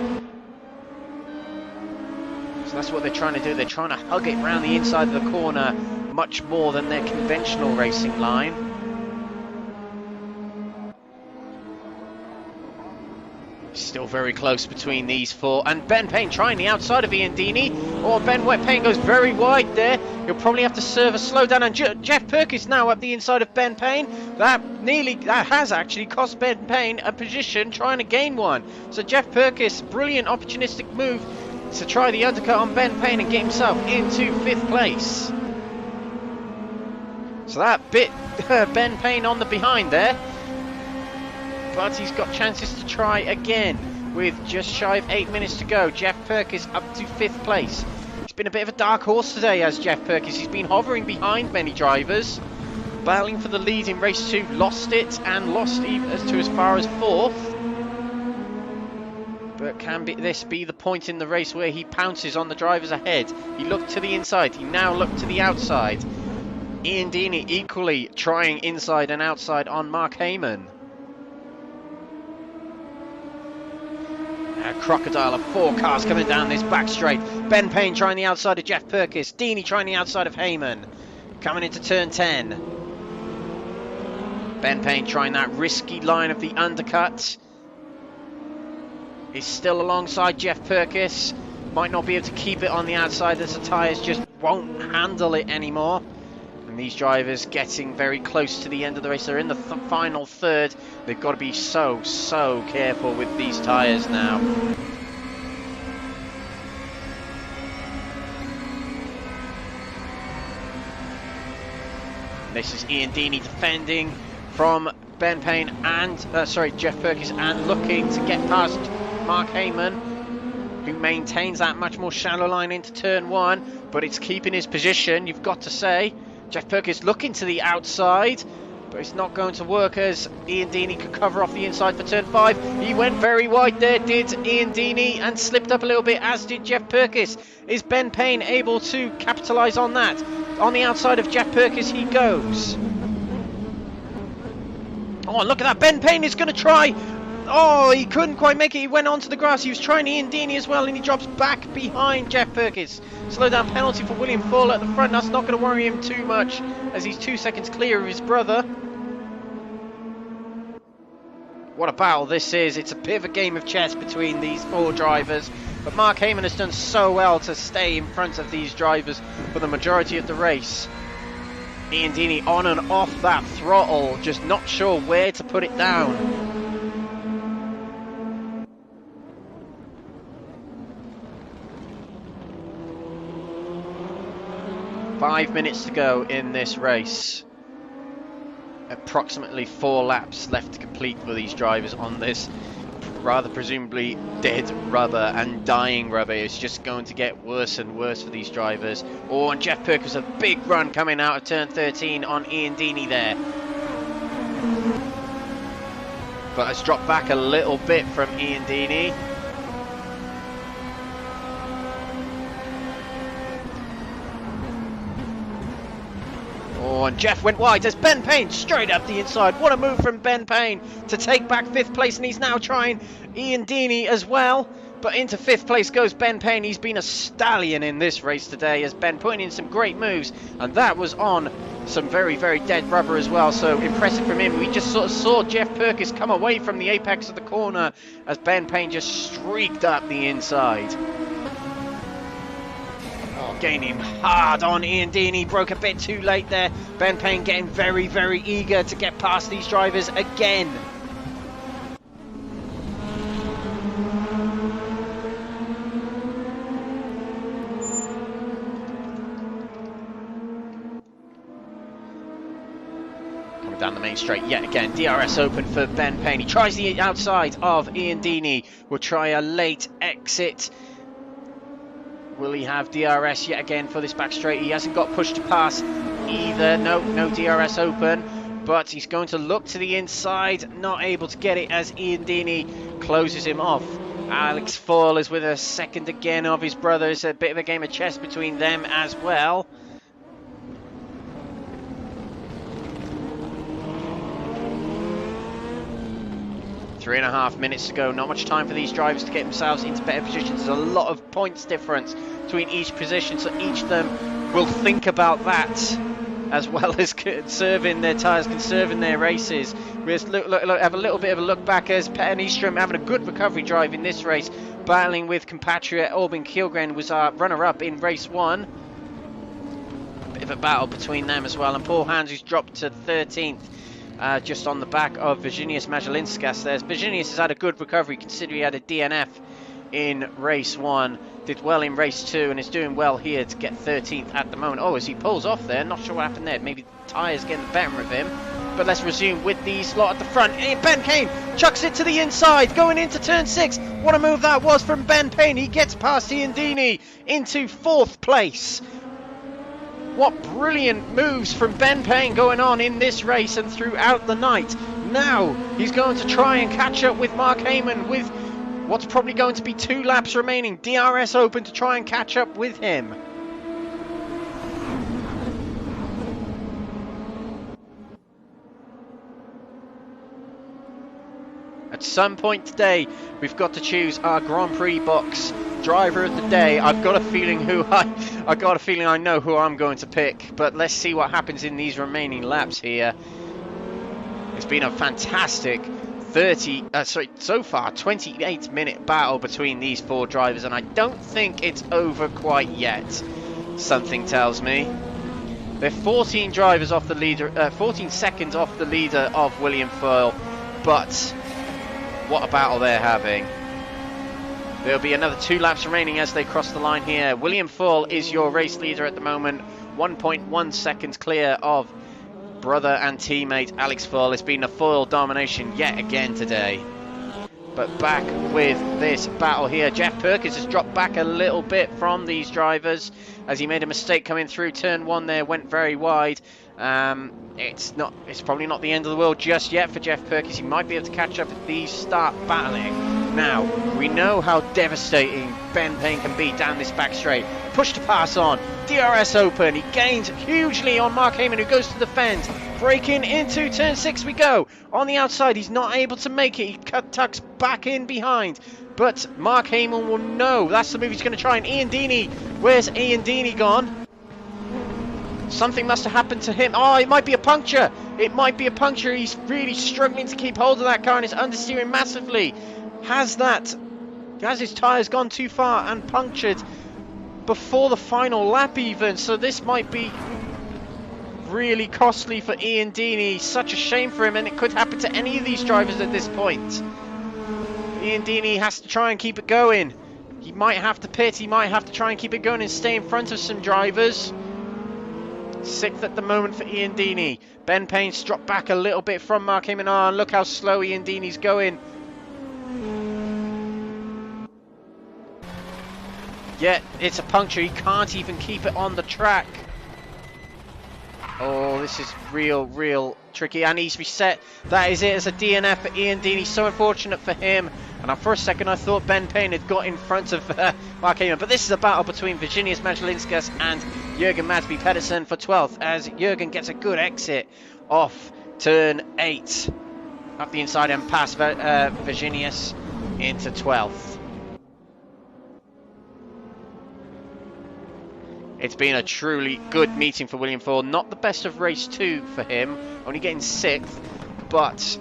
that's what they're trying to do. They're trying to hug it around the inside of the corner much more than their conventional racing line. Still very close between these 4, and Ben Payne trying the outside of Ian Deeney. Oh, Ben Payne goes very wide there. He'll probably have to serve a slowdown, and Geoff Purkiss now up the inside of Ben Payne. That has actually cost Ben Payne a position, trying to gain one. So Geoff Purkiss, brilliant opportunistic move to try the undercut on Ben Payne and get himself into 5th place. So that bit Ben Payne on the behind there. But he's got chances to try again with just shy of 8 minutes to go. Geoff Purkiss up to 5th place. He's been a bit of a dark horse today, as Geoff Purkiss. He's been hovering behind many drivers, battling for the lead in race 2, lost it, and lost to as far as 4th. But can this be the point in the race where he pounces on the drivers ahead? He looked to the inside, he now looked to the outside. Ian Deeney equally trying inside and outside on Mark Hayman. A crocodile of 4 cars coming down this back straight. Ben Payne trying the outside of Geoff Purkiss. Deeney trying the outside of Hayman. Coming into turn 10. Ben Payne trying that risky line of the undercut. He's still alongside Geoff Purkiss. Might not be able to keep it on the outside as the tyres just won't handle it anymore. And these drivers getting very close to the end of the race. They're in the final third. They've got to be so careful with these tyres now. This is Ian Deeney defending from Ben Payne and, Geoff Purkiss, and looking to get past Mark Hayman, who maintains that much more shallow line into turn 1, but it's keeping his position, you've got to say. Geoff Purkiss looking to the outside, but it's not going to work as Ian Deeney could cover off the inside for turn 5. He went very wide there, did Ian Deeney, and slipped up a little bit, as did Geoff Purkiss. Is Ben Payne able to capitalise on that? On the outside of Geoff Purkiss he goes. Oh, look at that. Ben Payne is going to try. Oh, he couldn't quite make it. He went onto the grass. He was trying Ian Deeney as well, and he drops back behind Geoff Purkiss. Slow down penalty for William Foyle at the front. That's not going to worry him too much, as he's 2 seconds clear of his brother. What a battle this is. It's a bit of a game of chess between these 4 drivers. But Mark Hayman has done so well to stay in front of these drivers for the majority of the race. Ian Deeney on and off that throttle, just not sure where to put it down. 5 minutes to go in this race. Approximately 4 laps left to complete for these drivers on this rather presumably dead rubber and dying rubber. It's just going to get worse and worse for these drivers. Oh, and Geoff Purkiss, a big run coming out of turn 13 on Ian Deeney there. But has dropped back a little bit from Ian Deeney. Oh, and Geoff went wide as Ben Payne straight up the inside. What a move from Ben Payne to take back 5th place, and he's now trying Ian Deeney as well. But into 5th place goes Ben Payne. He's been a stallion in this race today, as Ben putting in some great moves, and that was on some very dead rubber as well, so impressive from him. We just sort of saw Geoff Purkiss come away from the apex of the corner as Ben Payne just streaked up the inside. Gaining hard on Ian Deeney, broke a bit too late there. Ben Payne getting very eager to get past these drivers again. down the main straight yet again. DRS open for Ben Payne. He tries the outside of Ian Deeney. Will try a late exit. Will he have DRS yet again for this back straight? He hasn't got push to pass either. No DRS open, but he's going to look to the inside. Not able to get it as Ian Deeney closes him off. Alex Foyle is with a second again of his brother. It's a bit of a game of chess between them as well. Three and a half minutes to go. Not much time for these drivers to get themselves into better positions. There's a lot of points difference between each position, so each of them will think about that as well as conserving their tyres, conserving their races. We'll have a little bit of a look back as Petter Nyström having a good recovery drive in this race, battling with compatriot Albin Kjellgren, was our runner-up in race 1. Bit of a battle between them as well, and Paul Hans, who's dropped to 13th. Just on the back of Virginius Majalinskas there. Virginius has had a good recovery considering he had a DNF in race 1. Did well in race 2 and is doing well here to get 13th at the moment. Oh, as he pulls off there, not sure what happened there. Maybe the tyres getting the better of him. But let's resume with the slot at the front. Ben Payne chucks it to the inside, going into turn 6. What a move that was from Ben Payne. He gets past Ian Deeney into 4th place. What brilliant moves from Ben Payne going on in this race and throughout the night. Now he's going to try and catch up with Mark Hayman with what's probably going to be 2 laps remaining. DRS open to try and catch up with him. At some point today, we've got to choose our Grand Prix box driver of the day. I've got a feeling I know who I'm going to pick, but let's see what happens in these remaining laps here. It's been a fantastic so far 28-minute battle between these 4 drivers, and I don't think it's over quite yet. Something tells me. They're 14 drivers off the leader, 14 seconds off the leader of William Foyle, but what a battle they're having. There'll be another 2 laps remaining as they cross the line here. William Foyle is your race leader at the moment, 1.1 seconds clear of brother and teammate Alex Foyle. It's been a Foyle domination yet again today. But back with this battle here. Geoff Purkiss has dropped back a little bit from these drivers as he made a mistake coming through turn 1 there, went very wide. It's probably not the end of the world just yet for Geoff Purkiss. He might be able to catch up if these start battling. Now, we know how devastating Ben Payne can be down this back straight. Push to pass on, DRS open. He gains hugely on Mark Hayman, who goes to the fence. Breaking into turn 6 we go. On the outside, he's not able to make it. He tucks back in behind. But Mark Hayman will know that's the move he's going to try. And Ian Deeney, where's Ian Deeney gone? Something must have happened to him. Oh, it might be a puncture. It might be a puncture. He's really struggling to keep hold of that car and is understeering massively. Has his tyres gone too far and punctured before the final lap even? So this might be really costly for Ian Deeney. Such a shame for him, and it could happen to any of these drivers at this point. Ian Deeney has to try and keep it going. He might have to pit. He might have to try and keep it going and stay in front of some drivers. 6th at the moment for Ian Deeney. Ben Payne's dropped back a little bit from Mark Hayman. Oh, look how slow Ian Deeney's going. Yeah, it's a puncture. He can't even keep it on the track. Oh, this is real tricky. And he's reset. That is it as a DNF for Ian Deeney. So unfortunate for him. And for a second I thought Ben Payne had got in front of Mark Hayman. But this is a battle between Virginius Majalinskas and Jürgen Madsby Pedersen for 12th, as Jürgen gets a good exit off turn 8. Up the inside and past Virginius into 12th. It's been a truly good meeting for William Foyle. Not the best of race 2 for him, only getting 6th, but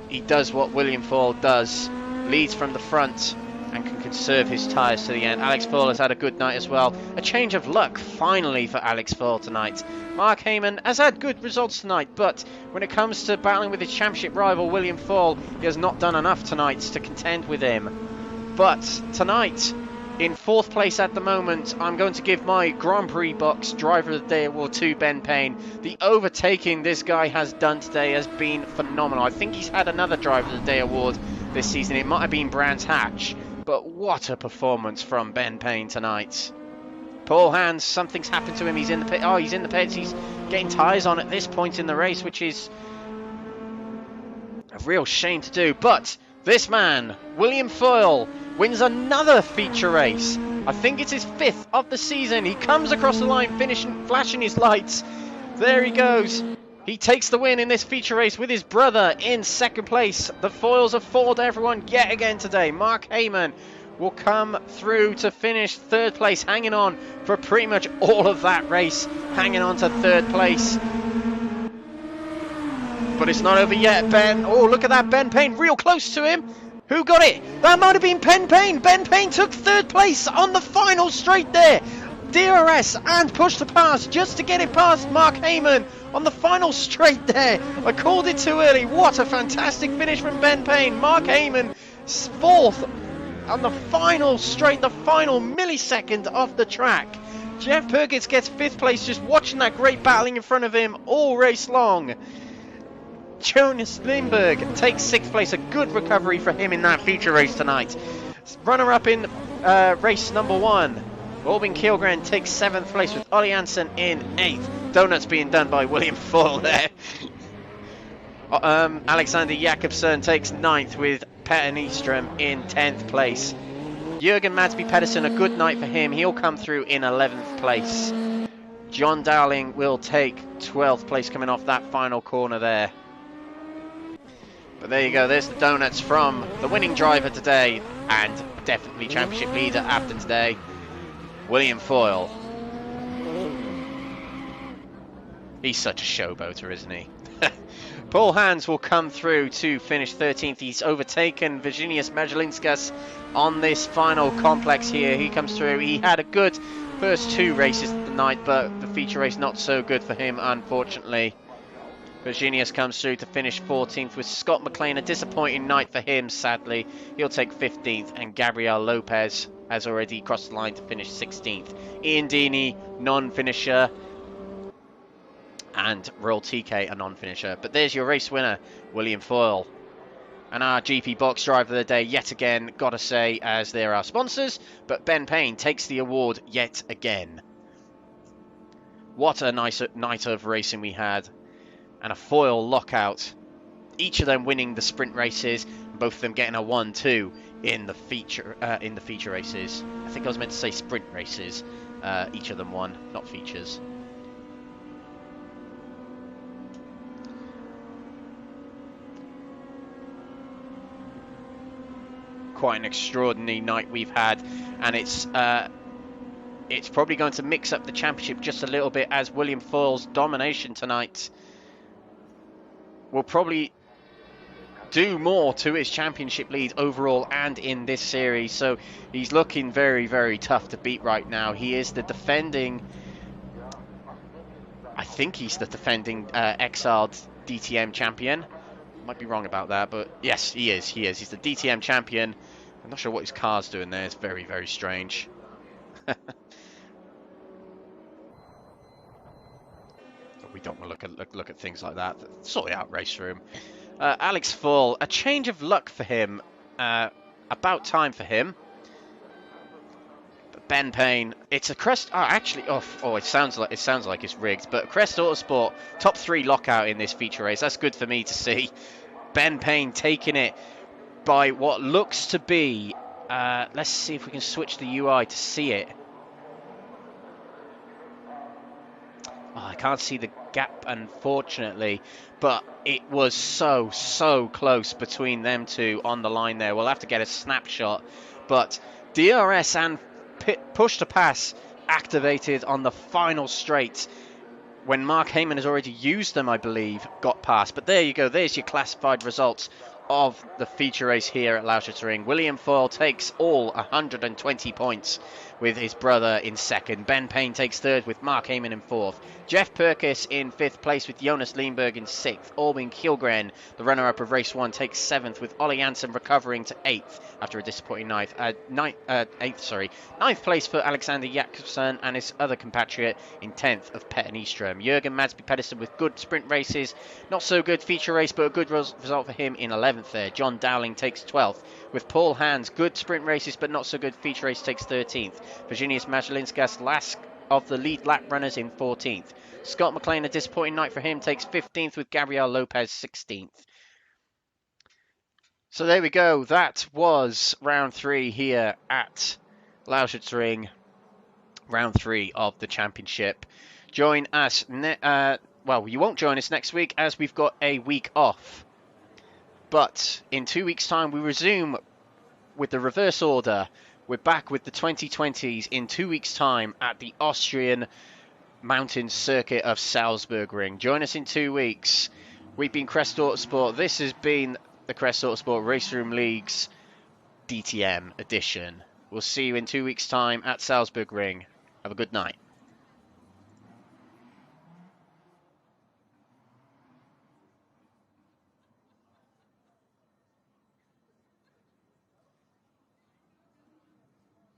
he does what William Foyle does, leads from the front and can conserve his tyres to the end. Alex Foyle has had a good night as well. A change of luck finally for Alex Foyle tonight. Mark Hayman has had good results tonight, but when it comes to battling with his championship rival William Foyle, he has not done enough tonight to contend with him. But tonight, In 4th place at the moment, I'm going to give my Grand Prix Box Driver of the Day award to Ben Payne. The overtaking this guy has done today has been phenomenal. I think he's had another Driver of the Day award this season. It might have been Brands Hatch, but what a performance from Ben Payne tonight. Paul Hans, something's happened to him. He's in the pit. Oh, he's in the pits. He's getting tyres on at this point in the race, which is a real shame to do. But this man, William Foyle, wins another feature race. I think it's his 5th of the season. He comes across the line, finishing, flashing his lights. There he goes. He takes the win in this feature race with his brother in 2nd place. The Foyles have fooled everyone yet again today. Mark Hayman will come through to finish 3rd place, hanging on for pretty much all of that race, hanging on to 3rd place. But it's not over yet, Ben. Oh, look at that, Ben Payne, real close to him. Who got it? That might have been Ben Payne. Ben Payne took 3rd place on the final straight there. DRS and push to pass just to get it past Mark Hayman on the final straight there. I called it too early. What a fantastic finish from Ben Payne. Mark Hayman 4th on the final straight, the final millisecond of the track. Geoff Purkiss gets 5th place, just watching that great battling in front of him all race long. Jonas Lindberg takes 6th place, a good recovery for him in that feature race tonight. Runner-up in race number 1, Albin Kielgren takes 7th place with Ollie Hansen in 8th. Donuts being done by William Foyle there. Alexander Jakobsen takes 9th with Petter Nyström in 10th place. Jürgen Madsby Pedersen, a good night for him. He'll come through in 11th place. Jon Dowling will take 12th place coming off that final corner there. But there you go, there's the donuts from the winning driver today and definitely championship leader after today, William Foyle. He's such a showboater, isn't he? Paul Hans will come through to finish 13th. He's overtaken Virginius Majalinskas on this final complex here. He comes through. He had a good first 2 races of the night, but the feature race not so good for him, unfortunately. Virginius comes through to finish 14th with Scott McLean. A disappointing night for him, sadly. He'll take 15th, and Gabriel Lopez has already crossed the line to finish 16th. Ian Deeney, non-finisher. And Royal TK, a non-finisher. But there's your race winner, William Foyle. And our GP Box Driver of the Day, yet again, gotta say, as they're our sponsors, but Ben Payne takes the award yet again. What a nice night of racing we had. And a Foyle lockout. Each of them winning the sprint races, both of them getting a 1-2 in the feature races. I think I was meant to say sprint races. Each of them won, not features. Quite an extraordinary night we've had, and it's probably going to mix up the championship just a little bit, as William Foyle's domination tonight will probably do more to his championship lead overall and in this series. So he's looking very, very tough to beat right now. He is the defending, I think he's the defending exiled DTM champion. Might be wrong about that, but yes, he is. He's the DTM champion. I'm not sure what his car's doing there. It's very, very strange. We don't want to look at things like that. Sort it out, Raceroom. Alex Foyle, a change of luck for him. About time for him. But Ben Payne, it's a Crest. Oh, actually, it sounds like it's rigged. But Crest Autosport top 3 lockout in this feature race. That's good for me to see. Ben Payne taking it by what looks to be. Let's see if we can switch the UI to see it. Oh, I can't see the gap, unfortunately, but it was so close between them two on the line there. We'll have to get a snapshot, but DRS and push to pass activated on the final straight when Mark Hayman has already used them, I believe, got past. But there you go, there's your classified results of the feature race here at Lausitzring. William Foyle takes all 120 points with his brother in second. Ben Payne takes third with Mark Hayman in fourth. Geoff Purkiss in fifth place with Jonas Lindberg in sixth. Albin Kjellgren, the runner-up of race 1, takes seventh, with Ollie Jansen recovering to eighth after a disappointing ninth place for Alexander Jakobsen and his other compatriot in 10th of Petter Nyström. Jürgen Madsby Pedersen with good sprint races, not so good feature race, but a good result for him in 11th there. Jon Dowling takes 12th, with Paul Hans, good sprint races, but not so good feature race, takes 13th. Virginius Majalinskas, last of the lead lap runners, in 14th. Scott McLean, a disappointing night for him, takes 15th, with Gabriel Lopez 16th. So there we go. That was round 3 here at Lausitzring. Round 3 of the championship. Join us, well, you won't join us next week as we've got a week off. But in 2 weeks' time, we resume with the reverse order. We're back with the 2020s in 2 weeks' time at the Austrian Mountain Circuit of Salzburgring. Join us in 2 weeks. We've been Crest Autosport. This has been the Crest Autosport Raceroom League's DTM edition. We'll see you in 2 weeks' time at Salzburgring. Have a good night.